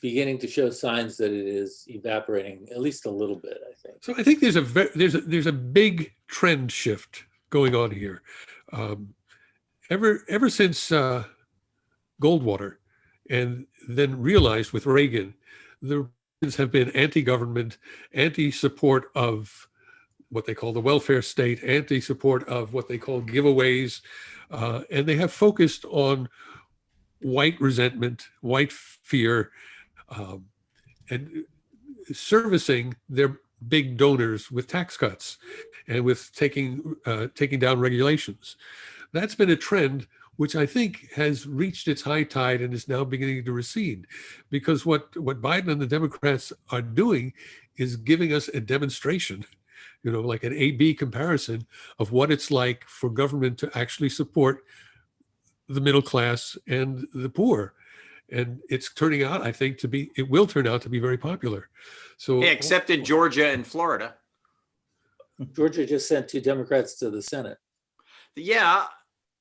beginning to show signs that it is evaporating, at least a little bit, I think. So I think there's a big trend shift going on here. Ever since Goldwater, and then realized with Reagan, the Republicans have been anti-government, anti-support of what they call the welfare state, anti-support of what they call giveaways, and they have focused on white resentment, white fear, and servicing their big donors with tax cuts and with taking down regulations. That's been a trend which I think has reached its high tide and is now beginning to recede, because what Biden and the Democrats are doing is giving us a demonstration, like an A/B comparison of what it's like for government to actually support the middle class and the poor. And it's turning out, I think, it will turn out to be very popular. So, Yeah, except in Georgia and Florida. Georgia just sent 2 Democrats to the Senate. Yeah,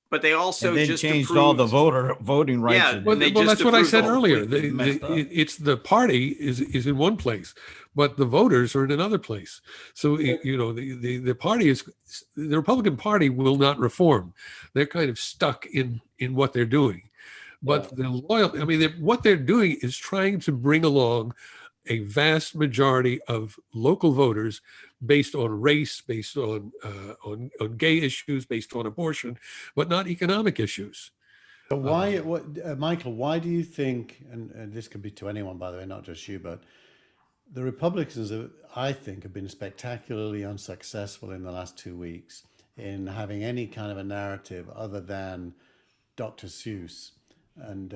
but they also And then just changed approved all the voting rights. Yeah, and- well, they well, just that's what I approved said the whole earlier. thing. Messed up. It's the party is in one place, but the voters are in another place. So the party the Republican Party will not reform. They're kind of stuck in what they're doing. But what they're doing is trying to bring along a vast majority of local voters based on race, based on gay issues, based on abortion, but not economic issues. But Michael, why do you think, and this could be to anyone, by the way, not just you, but the Republicans, I think, have been spectacularly unsuccessful in the last 2 weeks in having any kind of a narrative other than Dr. Seuss and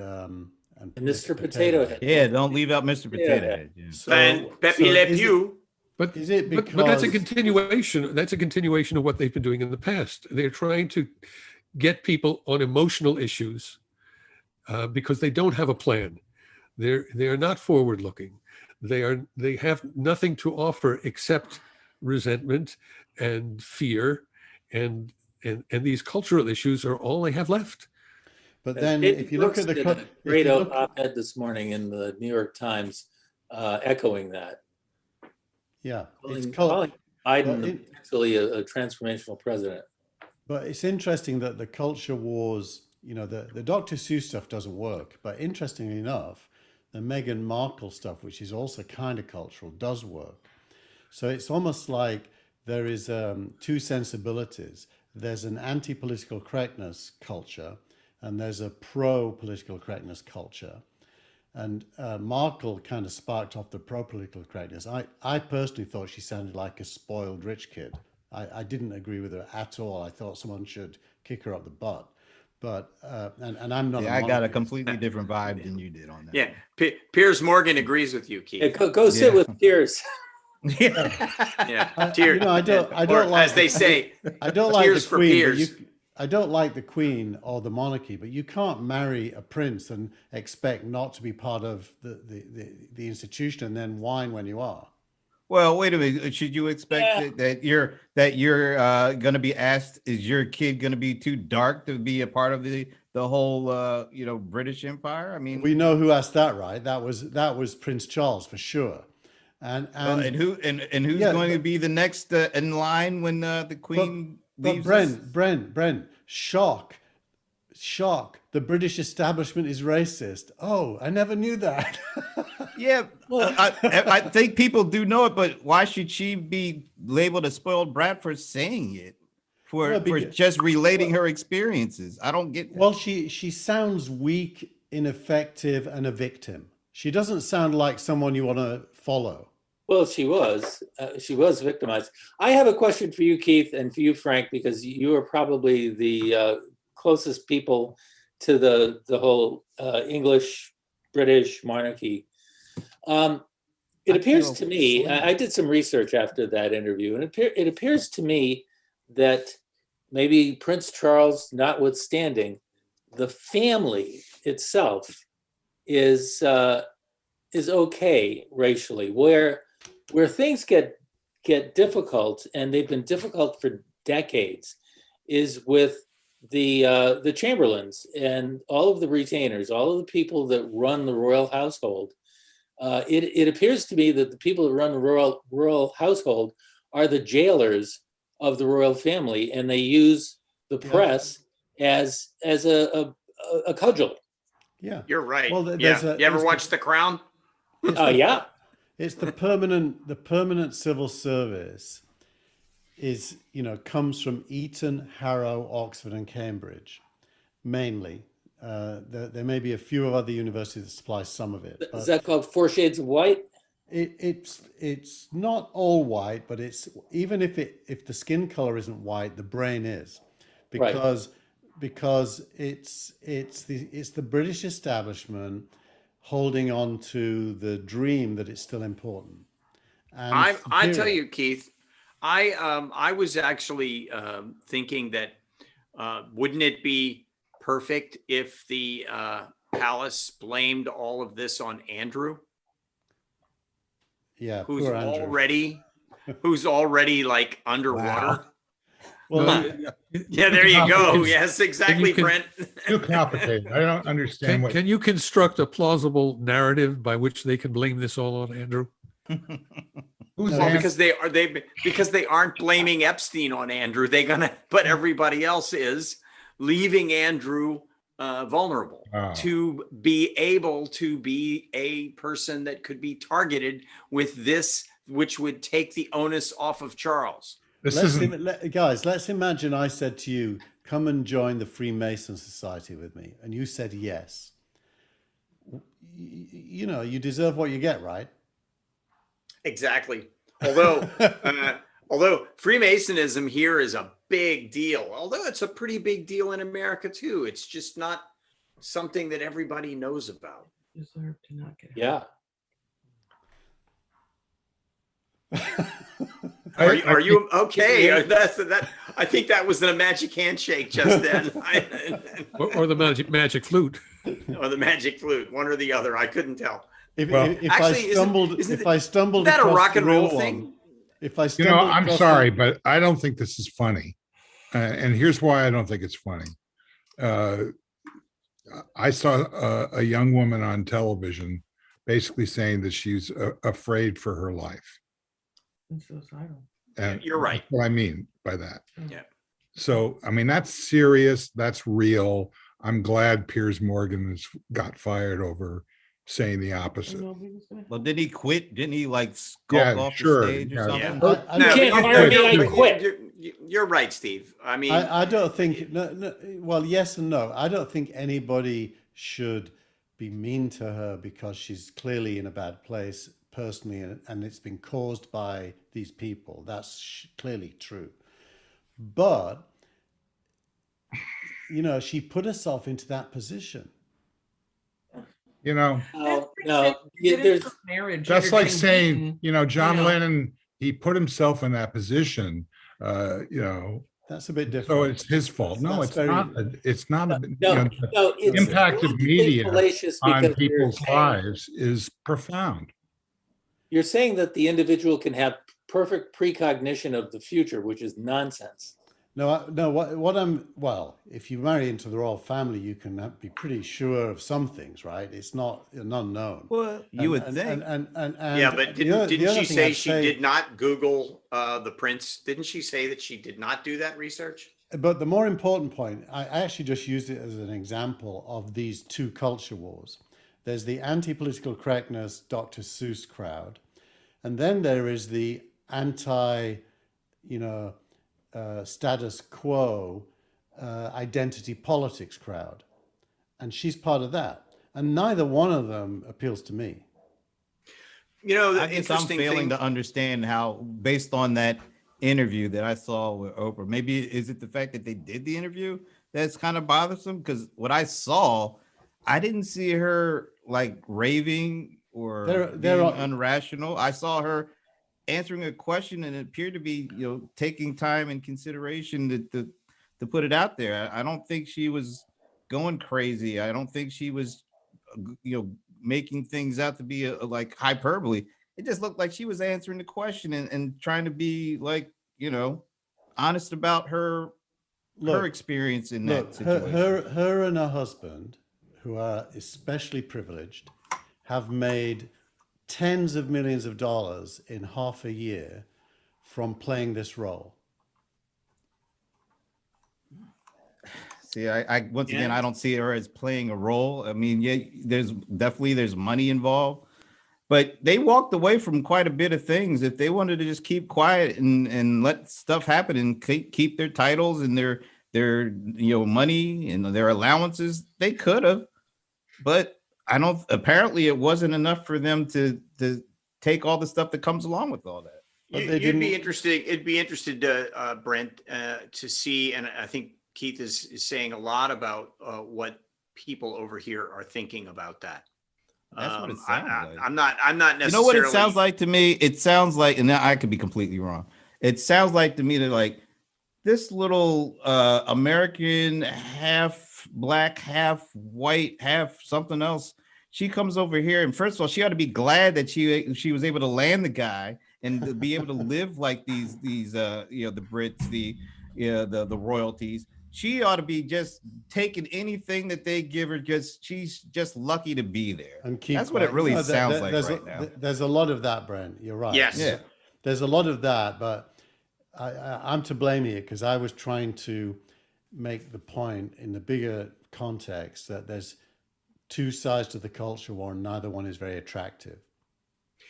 Mr. Potato Head. Yeah, don't leave out Mr. Potato Head. Yeah. and Pepe Le is it- Pew. But Is it but that's a because- continuation. That's a continuation of what they've been doing in the past. They're trying to get people on emotional issues because they don't have a plan. They are not forward looking. They have nothing to offer except resentment and fear, and these cultural issues are all they have left. But then, if you look at the Brooks did a great op-ed this morning in the New York Times, echoing that. yeah, it's Calling Biden well, it- actually a transformational president. But it's interesting that the culture wars, the Dr. Seuss stuff doesn't work. But interestingly enough, the Meghan Markle stuff, which is also kind of cultural, does work. So it's almost like there is 2 sensibilities. There's an anti-political correctness culture, and there's a pro-political correctness culture. And Markle kind of sparked off the pro-political correctness. I personally thought she sounded like a spoiled rich kid. I didn't agree with her at all. I thought someone should kick her up the butt. But and I'm not. Yeah, I got a completely different vibe than you did on that. Yeah, Piers Morgan agrees with you, Yeah, Keith. go sit with Piers. Yeah, I don't or like as they say, I don't like Tears the for Queen. But Piers. I don't like the Queen or the monarchy, but you can't marry a prince and expect not to be part of the institution and then whine when you are. Well, wait a minute. Should you expect Yeah. that you're going to be asked? Is your kid going to be too dark to be a part of the whole British Empire? I mean, We know who asked that, right? That was Prince Charles for sure. And and who's yeah, going to but- be the next in line when the Queen But leaves us? Brent, shock. The British establishment is racist. Oh, I never knew that. Yeah, I think people do know it, but why should she be labeled a spoiled brat for saying it? For just relating her experiences? I don't get that. Well, she sounds weak, ineffective, and a victim. She doesn't sound like someone you want to follow. Well, she was victimized. I have a question for you, Keith, and for you, Frank, because you are probably the closest people to the whole English British monarchy. It appears to me, I did some research after that interview, and it appears to me that maybe Prince Charles notwithstanding, the family itself is okay racially. Where things get difficult, and they've been difficult for decades, is with the Chamberlains and all of the retainers, all of the people that run the royal household. It appears to me that the people that run the royal household are the jailers of the royal family, and they use the press as a cudgel. Yeah, You're right. Well, You ever watch The Crown? Yeah. It's the permanent civil service is, comes from Eton, Harrow, Oxford, and Cambridge, mainly. There may be a few other universities that supply some of it. Is that called Four Shades of White? It's not all white, but it's even if the skin color isn't white, the brain is, because it's the British establishment holding on to the dream that it's still important. And I tell you, Keith, I was actually thinking that wouldn't it be perfect if the palace blamed all of this on Andrew? Yeah, who's poor Andrew. already like underwater. Well, Yeah, there you go. Can- Yes, exactly, can- Brent. Too complicated. I don't understand what. Can you construct a plausible narrative by which they can blame this all on Andrew? Who's No, Well, An- because they aren't blaming Epstein on Andrew. But everybody else is, leaving Andrew vulnerable Oh. to be able to be a person that could be targeted with this, which would take the onus off of Charles. This isn't. Let's imagine I said to you, come and join the Freemason Society with me. And you said yes. You deserve what you get, right? Exactly. Although Freemasonism here is a big deal, although it's a pretty big deal in America too. It's just not something that everybody knows about. Deserve to not get. Yeah. Are you okay? I think that was the magic handshake just then. Or the magic flute? Or the magic flute, one or the other. I couldn't tell. If Actually, I stumbled that a across rock the and roll real thing? one, if I stumbled I'm across sorry, but I don't think this is funny. And here's why I don't think it's funny. I saw a young woman on television basically saying that she's afraid for her life. And suicidal. And You're right. that's what I mean by that. Yeah. So, I mean, that's serious. That's real. I'm glad Piers Morgan has got fired over saying the opposite. Well, didn't he quit? Didn't he like skulk Yeah, off sure, the stage or yeah. something? I You can't fire me, I quit. You're right, Steve. I mean, I don't think, no, well, yes and no. I don't think anybody should be mean to her because she's clearly in a bad place personally, and it's been caused by these people. That's clearly true. But, she put herself into that position. No, There's marriage. That's you're like getting saying, beaten. John know. Lennon, he put himself in that position, That's a bit different. so it's his fault. No, That's it's very- not. It's not. no, it's impact of politically media fallacious on because people's you're saying- lives is profound. you're saying that the individual can have perfect precognition of the future, which is nonsense. No, no. Well, if you marry into the royal family, you can be pretty sure of some things, right? It's not an unknown. Well, you would think. Yeah, but didn't she say I'd she did not Google the prince? Didn't she say that she did not do that research? But the more important point, I actually just used it as an example of these two culture wars. There's the anti-political correctness Dr. Seuss crowd, and then there is the anti, status quo, identity politics crowd, and she's part of that. And neither one of them appeals to me. You know, the I guess I'm interesting failing thing. to understand how, based on that interview that I saw with Oprah, maybe is it the fact that they did the interview that's kind of bothersome? Because what I saw, I didn't see her like raving or being unrational. I saw her answering a question and it appeared to be, taking time and consideration to put it out there. I don't think she was going crazy. I don't think she was, making things out to be like hyperbole. It just looked like she was answering the question and trying to be like, honest about her experience in that situation. Her and her husband, who are especially privileged, have made tens of millions of dollars in half a year from playing this role. See, I once again, I don't see her as playing a role. I mean, yeah, there's money involved, but they walked away from quite a bit of things. If they wanted to just keep quiet and let stuff happen and keep their titles and their money and their allowances, they could have. But apparently it wasn't enough for them to take all the stuff that comes along with all that. It'd be interested to Brent to see, and I think Keith is saying a lot about what people over here are thinking about that. That's what it sounds like. I'm not necessarily. You know what it sounds like to me? It sounds like, and I could be completely wrong. It sounds like to me that like this little American, half black, half white, half something else. She comes over here, and first of all, she ought to be glad that she was able to land the guy and to be able to live like these the Brits, the royalties. She ought to be just taking anything that they give her. She's just lucky to be there. And that's what it really sounds like right now. There's a lot of that, Brent. You're right. Yes. Yeah. There's a lot of that, but I'm to blame here because I was trying to make the point in the bigger context that there's two sides to the culture war, and neither one is very attractive.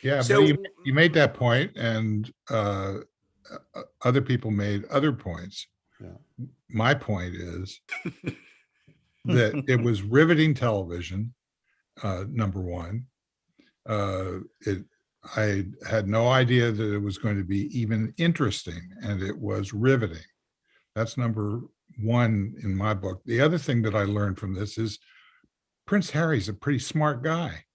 Yeah, So- but you made that point, and other people made other points. Yeah. My point is that it was riveting television, number one. I had no idea that it was going to be even interesting, and it was riveting. That's number one in my book. The other thing that I learned from this is Prince Harry's a pretty smart guy.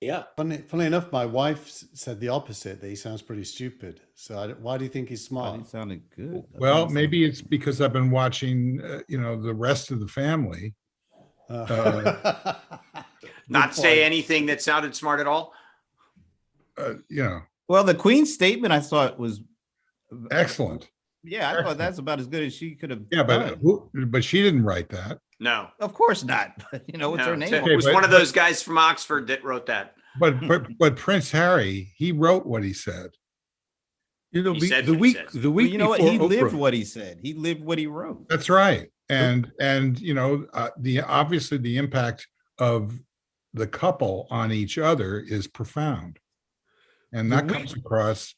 Yeah. Funny enough, my wife said the opposite, that he sounds pretty stupid. So why do you think he's Oh, smart? he sounded good. Well, maybe it's because I've been watching, the rest of the family. Not say anything that sounded smart at all. Well, the Queen's statement I thought was Excellent. Yeah, I thought that's about as good as she could have. Yeah, but she didn't write that. No, of course not. But what's her name? It was one of those guys from Oxford that wrote that. But Prince Harry, he wrote what he said. He said the what he week says. The week you know what? before He lived Oprah. what he said. He lived what he wrote. That's right. And obviously the impact of the couple on each other is profound. And that comes across,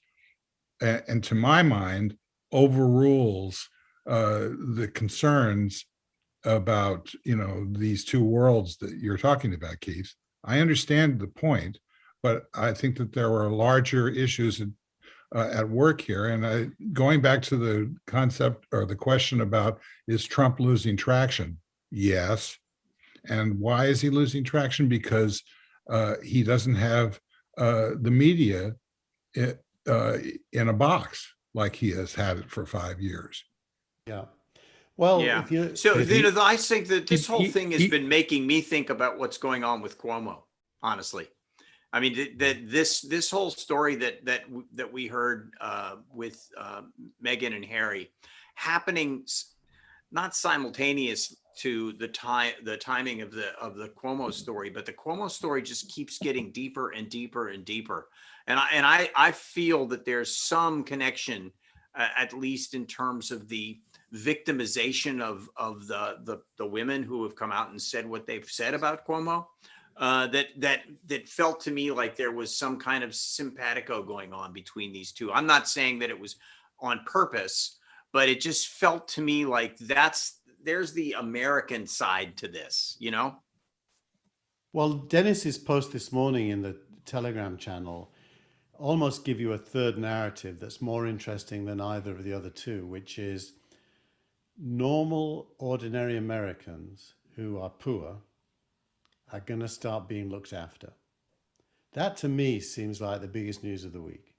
and to my mind, overrules the concerns about these two worlds that you're talking about, Keith. I understand the point, but I think that there were larger issues at work here. And going back to the concept or the question about, is Trump losing traction? Yes. And why is he losing traction? Because he doesn't have the media in a box like he has had it for 5 years. Yeah. Well, yeah. I think that this whole thing has been making me think about what's going on with Cuomo, honestly. I mean, this whole story that we heard with Meghan and Harry happening not simultaneous to the timing of the Cuomo story, but the Cuomo story just keeps getting deeper and deeper and deeper. And I feel that there's some connection, at least in terms of the victimization of the women who have come out and said what they've said about Cuomo. That felt to me like there was some kind of simpatico going on between these two. I'm not saying that it was on purpose, but it just felt to me like there's the American side to this, you know? Well, Dennis's post this morning in the Telegram channel almost give you a third narrative that's more interesting than either of the other two, which is normal, ordinary Americans who are poor are going to start being looked after. That to me seems like the biggest news of the week.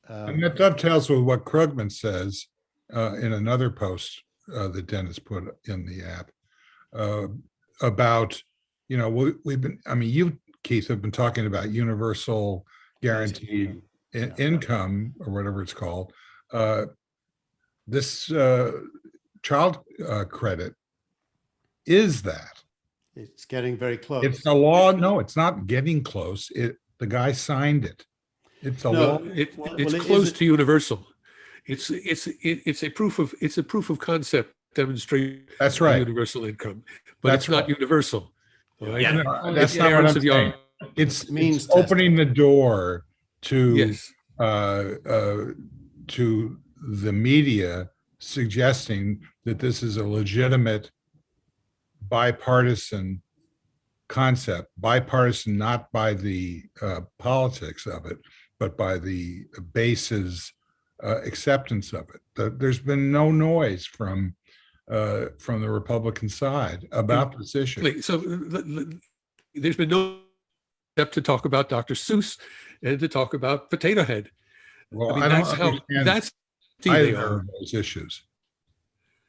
And that dovetails with what Krugman says in another post that Dennis put in the app about, we've been, I mean, you, Keith, have been talking about universal guaranteed income or whatever it's called. This child credit is that. It's getting very close. It's a law. No, it's not getting close. The guy signed it. It's a law. It's close to universal. It's a proof of concept demonstrating That's right. Universal income, but That's it's not universal. Yeah. Yeah. No, that's not what I'm saying. It's opening the door to Yes. To the media suggesting that this is a legitimate bipartisan concept, bipartisan not by the politics of it, but by the base's acceptance of it. There's been no noise from the Republican side about this issue. So there's been no step to talk about Dr. Seuss and to talk about Potato Head. Well, I mean, I that's don't how understand that's either of those issues.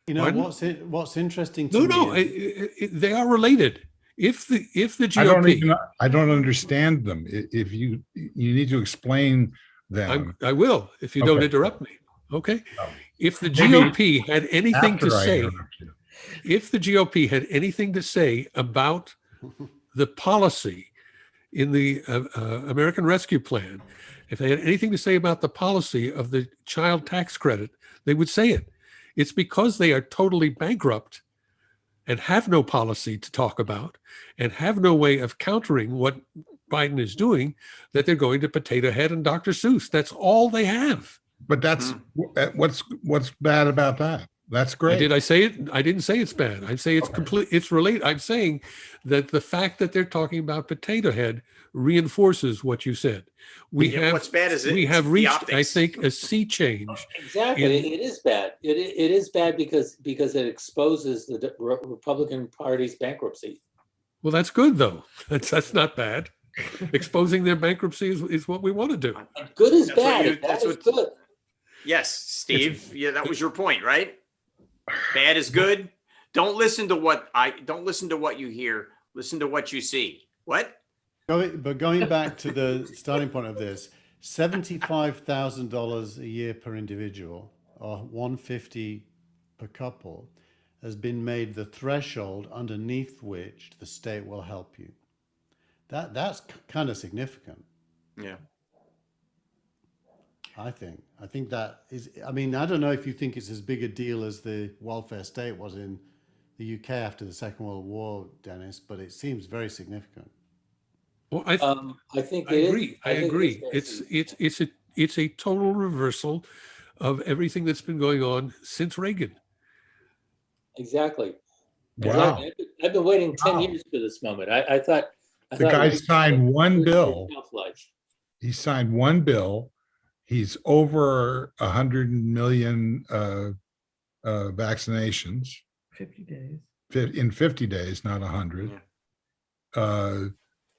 You know, Pardon? what's interesting to me is, they are related. If the GOP, I don't understand them. If you need to explain them. I will if you don't Okay. interrupt me. Okay. No. If the Maybe GOP had anything to After I say, interrupt you. if the GOP had anything to say about the policy in the American Rescue Plan, if they had anything to say about the policy of the child tax credit, they would say it. It's because they are totally bankrupt and have no policy to talk about and have no way of countering what Biden is doing that they're going to Potato Head and Dr. Seuss. That's all they have. But that's what's bad about that. That's great. Did I say it? I didn't say it's bad. I'd say it's complete. It's related. I'm saying that the fact that they're talking about Potato Head reinforces what you said. What's bad is we it's have the reached, I optics. think, a sea change. Exactly. It is bad. It is bad because it exposes the Republican Party's bankruptcy. Well, that's good though. That's not bad. Exposing their bankruptcy is what we want to do. Good is That's what bad. you- Bad that's is what- good. Yes, Steve. Yeah, that was your point, right? Bad is good. Don't listen to what you hear. Listen to what you see. What? going back to the starting point of this, $75,000 a year per individual, or $150 per couple, has been made the threshold underneath which the state will help you. That's kind of significant. Yeah. I think that is, I mean, I don't know if you think it's as big a deal as the welfare state was in the UK after the Second World War, Dennis, but it seems very significant. Well, I think I it is. agree. I think agree. it is. It's a total reversal of everything that's been going on since Reagan. Exactly. Wow. I've been waiting 10 Wow. years for this moment. I thought The guy signed one bill. Shelf life. He signed one bill. He's over 100 million vaccinations 50 days. in 50 days, not 100. Yeah.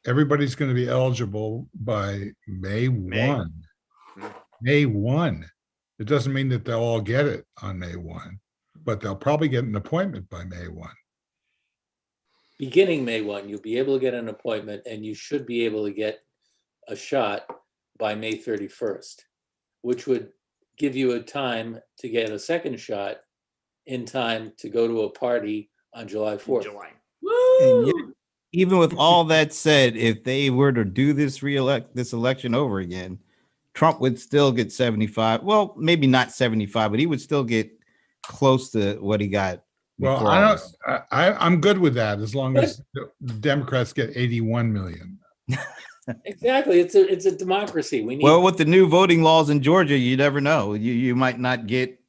Everybody's going to be eligible by May 1. Yeah. May 1. It doesn't mean that they'll all get it on May 1, but they'll probably get an appointment by May 1. beginning May 1, you'll be able to get an appointment and you should be able to get a shot by May 31st, which would give you a time to get a second shot in time to go to a party on July 4th. July. And yet, Woo! even with all that said, if they were to do this election over again, Trump would still get 75. Well, maybe not 75, but he would still get close to what he got Well, before all this. I'm good with that as long as the Democrats get 81 million. Exactly. It's a democracy. We need. Well, with the new voting laws in Georgia, you never know. You might not get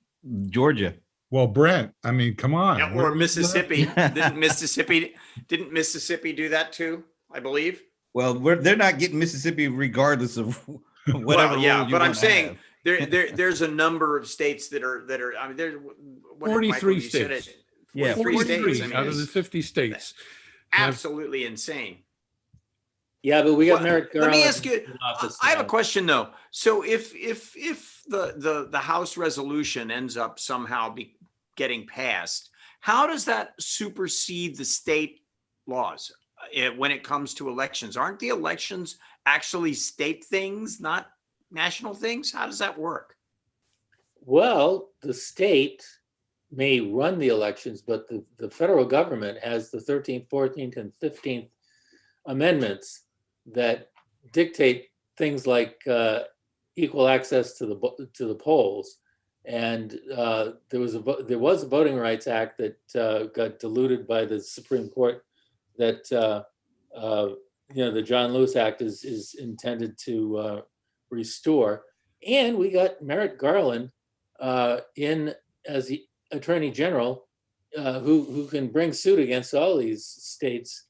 Georgia. Well, Brent, I mean, come on. Yeah, or Mississippi. Didn't Mississippi do that too? I believe. Well, they're not getting Mississippi regardless of whatever. Well, yeah, rule you but I'm wanna saying have. there's a number of states that are. I mean, there's 43 states. Yeah, 43 states. I mean, out of the it's 50 states. have- absolutely insane. Yeah, but we got Well, Merrick let me Garland ask you. in office I have a now. question though. So if the House resolution ends up somehow getting passed, how does that supersede the state laws when it comes to elections? Aren't the elections actually state things, not national things? How does that work? Well, the state may run the elections, but the federal government has the 13th, 14th, and 15th amendments that dictate things like equal access to the polls. And there was a Voting Rights Act that got diluted by the Supreme Court that the John Lewis Act is intended to restore. And we got Merrick Garland in as the Attorney General, who can bring suit against all these states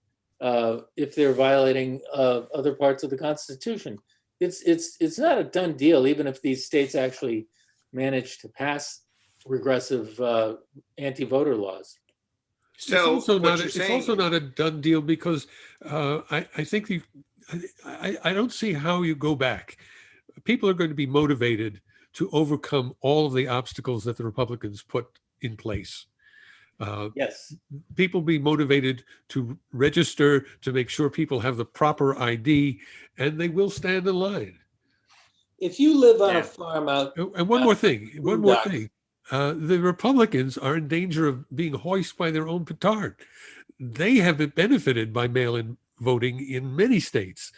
if they're violating other parts of the Constitution. It's not a done deal, even if these states actually manage to pass regressive anti-voter laws. So it's also what not. you're It's saying, also not a done deal because I think I don't see how you go back. People are going to be motivated to overcome all of the obstacles that the Republicans put in place. Yes. People be motivated to register to make sure people have the proper ID, and they will stand in line. If you live on Yeah. a farm out, And one more thing, boondocks. the Republicans are in danger of being hoist by their own petard. They have been benefited by mail-in voting in many states.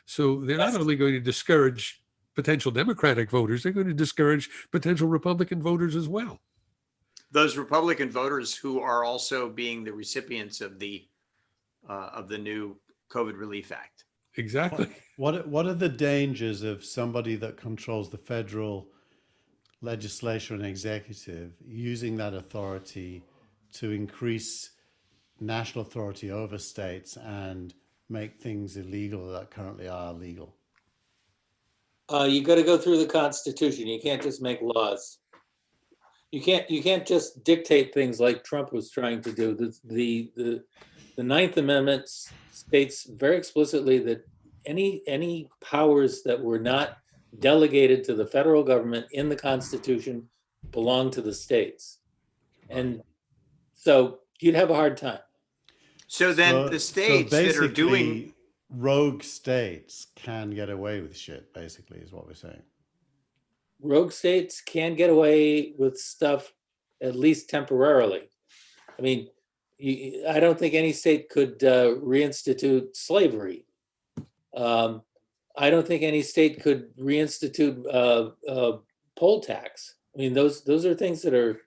So they're not Yes. only going to discourage potential Democratic voters, they're going to discourage potential Republican voters as well. those Republican voters who are also being the recipients of the new COVID Relief Act. Exactly. What are the dangers of somebody that controls the federal legislature and executive using that authority to increase national authority over states and make things illegal that currently are legal? You got to go through the Constitution. You can't just make laws. You can't just dictate things like Trump was trying to do. The Ninth Amendment states very explicitly that any powers that were not delegated to the federal government in the Constitution belong to the states, and so you'd have a hard time. So then the states that are doing basically, rogue states can get away with shit, basically, is what we're saying. Rogue states can get away with stuff, at least temporarily. I mean, I don't think any state could reinstitute slavery. I don't think any state could reinstitute poll tax. I mean, those are things that are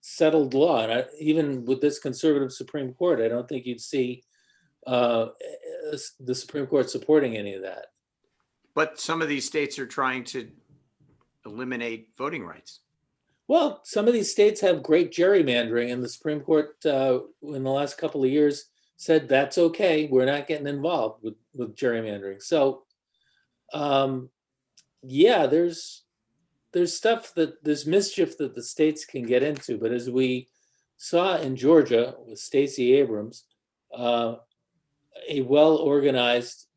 settled law. And even with this conservative Supreme Court, I don't think you'd see the Supreme Court supporting any of that. but some of these states are trying to eliminate voting rights. Well, some of these states have great gerrymandering, and the Supreme Court in the last couple of years said that's okay. We're not getting involved with gerrymandering. So, yeah, there's stuff there's mischief that the states can get into. But as we saw in Georgia with Stacey Abrams, a well-organized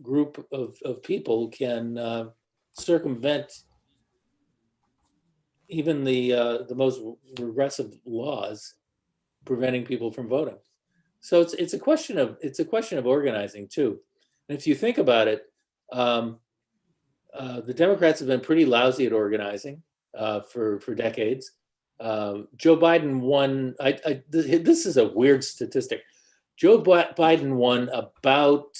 group of people can circumvent even the most regressive laws preventing people from voting. So it's a question of organizing too. And if you think about it, the Democrats have been pretty lousy at organizing for decades. Joe Biden won. This is a weird statistic. Joe Biden won about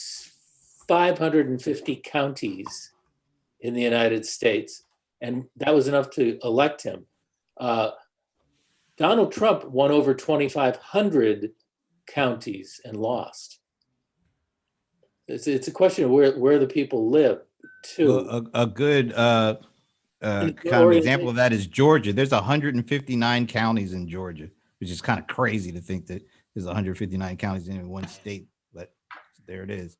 550 counties in the United States, and that was enough to elect him. Donald Trump won over 2,500 counties and lost. It's a question of where the people live too. Well, a good And kind of example of that is Georgia. There's 159 counties in Georgia, which is kind of crazy to think that there's 159 counties in one state, but there it is.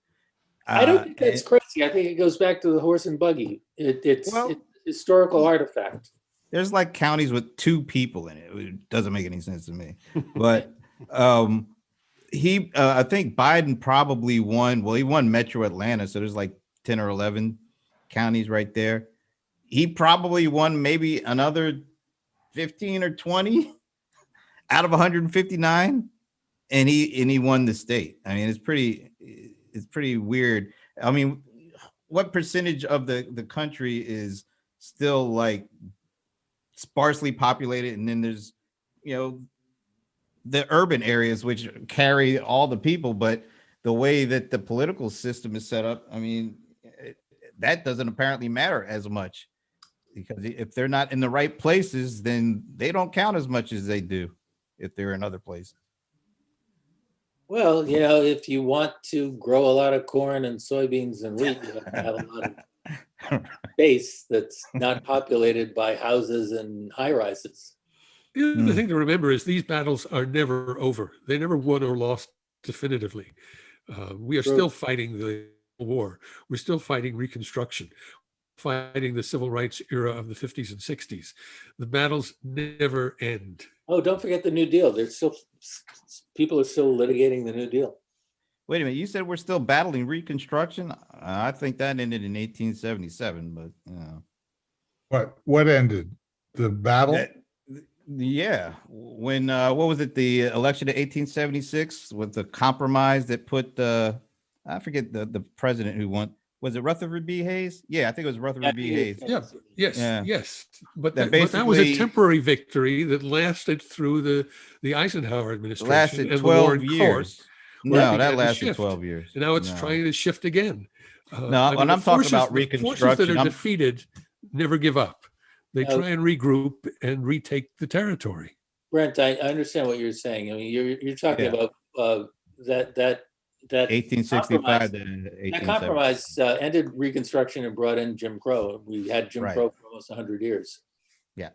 I don't think that's And- crazy. I think it goes back to the horse and buggy. It's Well- a historical artifact. There's like counties with 2 people in it. It doesn't make any sense to me. But I think Biden probably won. Well, he won Metro Atlanta, so there's like 10 or 11 counties right there. He probably won maybe another 15 or 20 out of 159, and he won the state. I mean, it's pretty weird. I mean, what percentage of the country is still like sparsely populated, and then there's the urban areas which carry all the people, but the way that the political system is set up, I mean, that doesn't apparently matter as much, because if they're not in the right places, then they don't count as much as they do if they're in other places. Well, if you want to grow a lot of corn and soybeans and wheat, you have to have a lot of space that's not populated by houses and high rises. The other thing to remember is these battles are never over. They never won or lost definitively. We are True. still fighting the war. We're still fighting Reconstruction, fighting the civil rights era of the 50s and 60s. The battles never end. Oh, don't forget the New Deal. There's still people are still litigating the New Deal. Wait a minute, you said we're still battling Reconstruction? I think that ended in 1877, but What ended? The battle? yeah. When what was it? The election of 1876 with the compromise that put I forget the president who won. Was it Rutherford B. Hayes? Yeah, I think it was Rutherford B. Hayes. Yeah, yes, Yeah. yes. But That that was a basically- temporary victory that lasted through the Eisenhower administration Lasted and the 12 Warren Court, years. where it No, began that to lasted shift. 12 years. And now it's No. trying to shift again. No, I mean, when the I'm talking about the forces that Reconstruction, are I'm- defeated never give up. They No. try and regroup and retake the territory. Brent, I understand what you're saying. I mean, you're talking Yeah. about that 1865 to that 1870. compromise ended Reconstruction and brought in Jim Crow. We had Jim Right. Crow for almost 100 years. Yeah.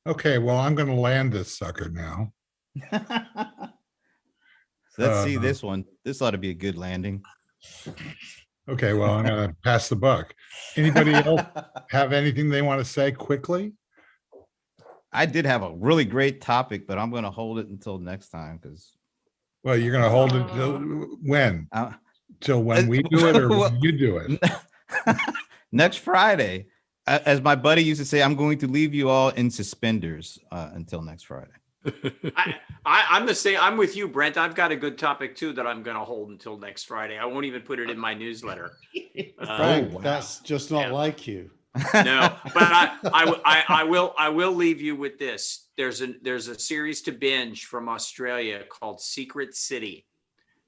Okay, well, I'm going to land this sucker now. Let's see Uh, this one. This ought to be a good landing. Okay, well, I'm going to pass the buck. Anybody else have anything they want to say quickly? I did have a really great topic, but I'm going to hold it until next time because Well, you're going to hold it till when? Till when we do it or when you do it? next Friday, as my buddy used to say, I'm going to leave you all in suspenders until next Friday. I'm the same. I'm with you, Brent. I've got a good topic too that I'm going to hold until next Friday. I won't even put it in my newsletter. Frank, wow. that's just not Yeah. like you. No, but I will leave you with this. There's a series to binge from Australia called Secret City.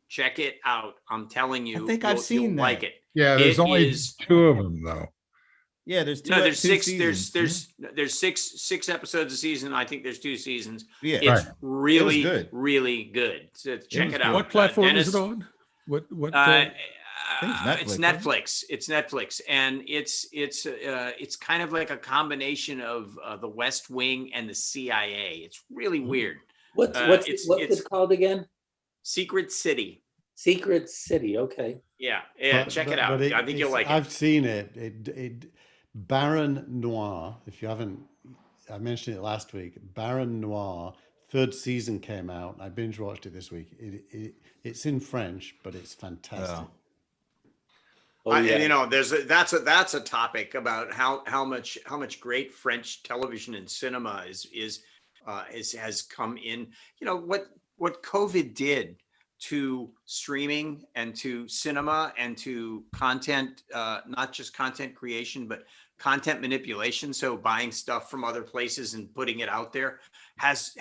Check it out. I'm telling you, I think I've you'll seen that. like it. Yeah, there's It only is- 2 of them, though. Yeah, there's two. No, there's two six. seasons. There's six episodes a season. I think there's 2 seasons. Yeah, It's Right. really good. really good. So check was it good. out. What platform Dennis, is it on? What? think it's it's Netflix, Netflix. It's Netflix, and it's kind of like a combination of the West Wing and the CIA. It's really weird. What's it's- it called again? Secret City. Secret City. Okay. Yeah, But- check but- it out. but I think you'll it's- like it. I've seen it. It Baron Noir. If you haven't, I mentioned it last week. Baron Noir 3rd season came out. I binge watched it this week. It's in French, but it's fantastic. Oh, yeah. You know, that's a topic about how much great French television and cinema has come in. You know what COVID did to streaming and to cinema and to content, not just content creation, but content manipulation. So buying stuff from other places and putting it out there has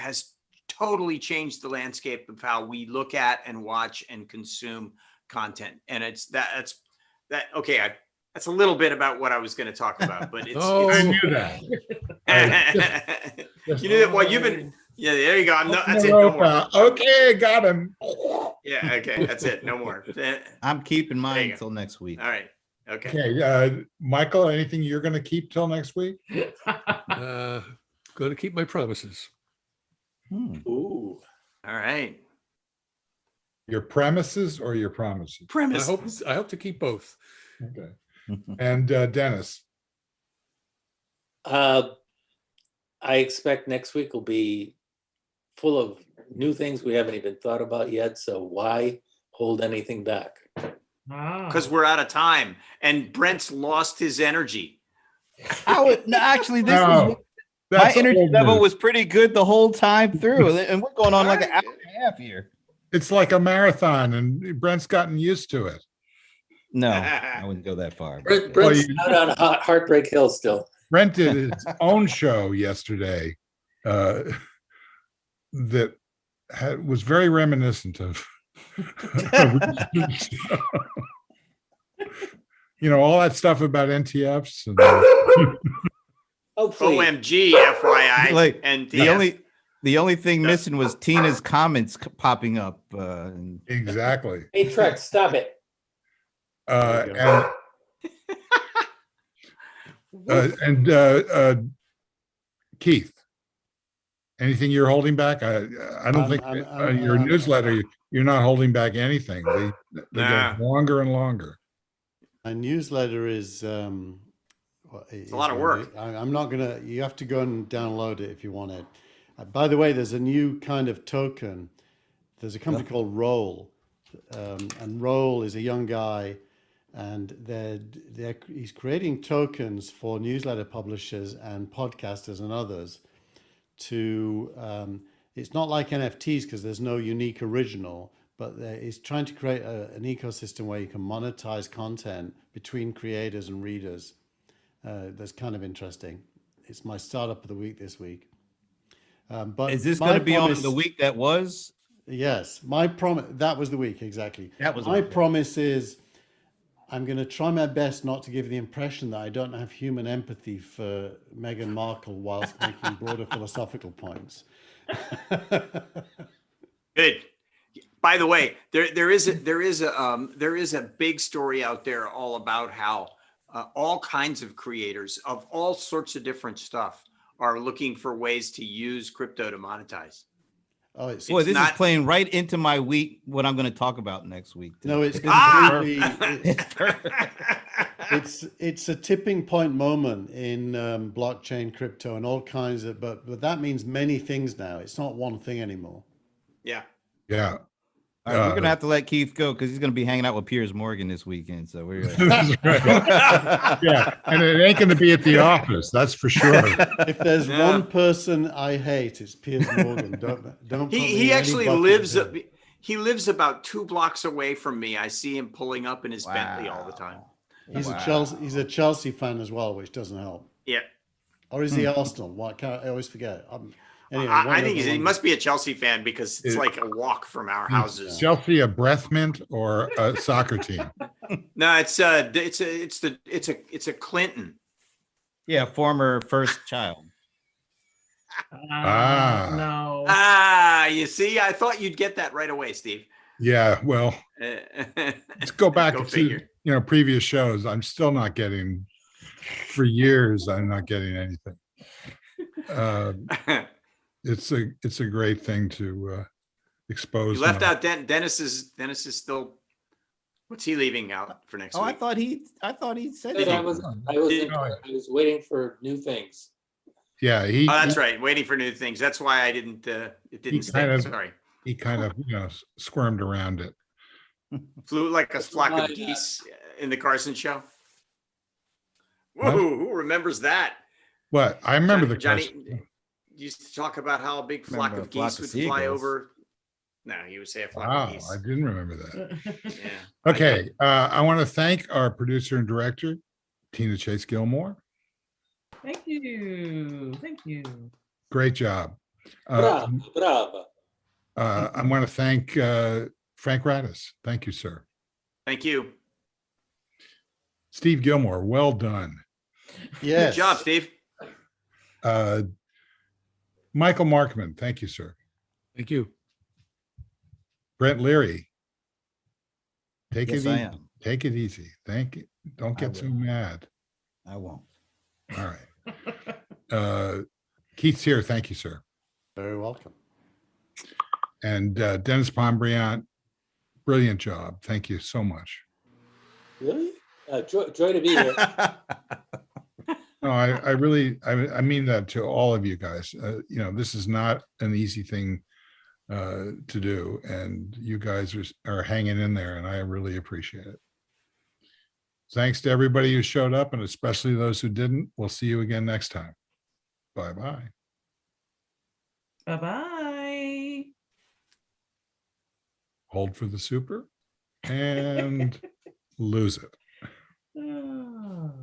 totally changed the landscape of how we look at and watch and consume content. And that's a little bit about what I was going to talk about, but it's, Oh. I knew that. you knew that. Well, you've been, yeah, there you go. That's it. No more. Okay, got him. Yeah. Okay. That's it. No more. I'm keeping There mine you go. until next week. All right. Okay. Okay, Michael, anything you're going to keep till next week? Going to keep my promises. Ooh. All right. Your premises or your promises? Premise. I hope to keep both. Okay. And Dennis, I expect next week will be full of new things we haven't even thought about yet. So why hold anything back? Because we're out of time and Brent's lost his energy. No, actually, this No, was my that's energy old level news. was pretty good the whole time through, and we're going on like an hour and a half here. It's like a marathon, and Brent's gotten used to it. No, I wouldn't go that far. Brent's out on Heartbreak Hill still. Brent did his own show yesterday that was very reminiscent of, all that stuff about NTFs. And, Oh, please. OMG, FYI. Like, and the only thing missing was Tina's comments popping up. And exactly. Hey, Trex, stop it. And Keith, anything you're holding back? I don't think your newsletter, you're not holding back anything. They Nah. get longer and longer. My newsletter is It's a lot of work. I'm not gonna. You have to go and download it if you want it. By the way, there's a new kind of token. There's a company called Roll, and Roll is a young guy, and he's creating tokens for newsletter publishers and podcasters and others. It's not like NFTs because there's no unique original, but he's trying to create an ecosystem where you can monetize content between creators and readers. That's kind of interesting. It's my startup of the week this week. But is this going to be on the week that was? Yes, my promise. That was the week, exactly. That was my promise is I'm going to try my best not to give the impression that I don't have human empathy for Meghan Markle whilst making broader philosophical points. Good. By the way, there is a big story out there all about how all kinds of creators of all sorts of different stuff are looking for ways to use crypto to monetize. Oh, it's Boy, this not- is playing right into my week. What I'm going to talk about next week. no, it's Ah! completely. It's a tipping point moment in blockchain, crypto, and all kinds of. But that means many things now. It's not one thing anymore. Yeah. Yeah. All right, we're going to have to let Keith go because he's going to be hanging out with Piers Morgan this weekend. So we're That's right. Yeah, and it ain't going to be at the office, that's for sure. If there's Yeah. one person I hate, it's Piers Morgan. Don't. Put me in He any actually bucket lives with him. he lives about 2 blocks away from me. I see him pulling up in his Bentley all the time. He's a Chelsea fan as well, which doesn't help. Yeah. Or is he Arsenal? What? I always forget. Anyway, I think he must be a Chelsea fan because it's like a walk from our houses. Chelsea a breath mint or a soccer team? No, it's a Clinton. yeah, former first child. No. You see, I thought you'd get that right away, Steve. Yeah, well, let's go back Go to figure. previous shows. I'm still not getting, for years, I'm not getting anything. It's a great thing to expose. You left my- out Dennis is still. What's he leaving out for next week? I thought he said I that. was waiting for new things. Yeah, Oh, that's right. Waiting for new things. That's why I didn't. It didn't stay. kind of- Sorry. he kind of squirmed around it. Flew like a flock why, of geese in the Carson show. What? Whoa! Who remembers that? What? I remember the Johnny question. used to talk about how a big flock Remember of a flock geese of would fly seagulls. over No, he was half like Wow, a piece. I didn't remember that. Yeah. Okay, I want to thank our producer and director, Tina Chase Gilmore. Thank you. Thank you. Great job. Brava, brava. I want to thank Frank Radis. Thank you, sir. Thank you. Steve Gilmore, well done. Yes. Good job, Steve. Michael Markman, thank you, sir. Thank you. Brent Leary, take Yes, it I easy. am. Take it easy. Thank you. Don't I get so will. mad. I won't. All right. Keith's here. Thank you, sir. Very welcome. And Dennis Pombriant, brilliant job. Thank you so much. Really? Joy to be here. No, I really, I mean that to all of you guys. You know, this is not an easy thing to do, and you guys are hanging in there, and I really appreciate it. Thanks to everybody who showed up, and especially those who didn't. We'll see you again next time. Bye-bye. Bye-bye. Hold for the super and lose it. Oh.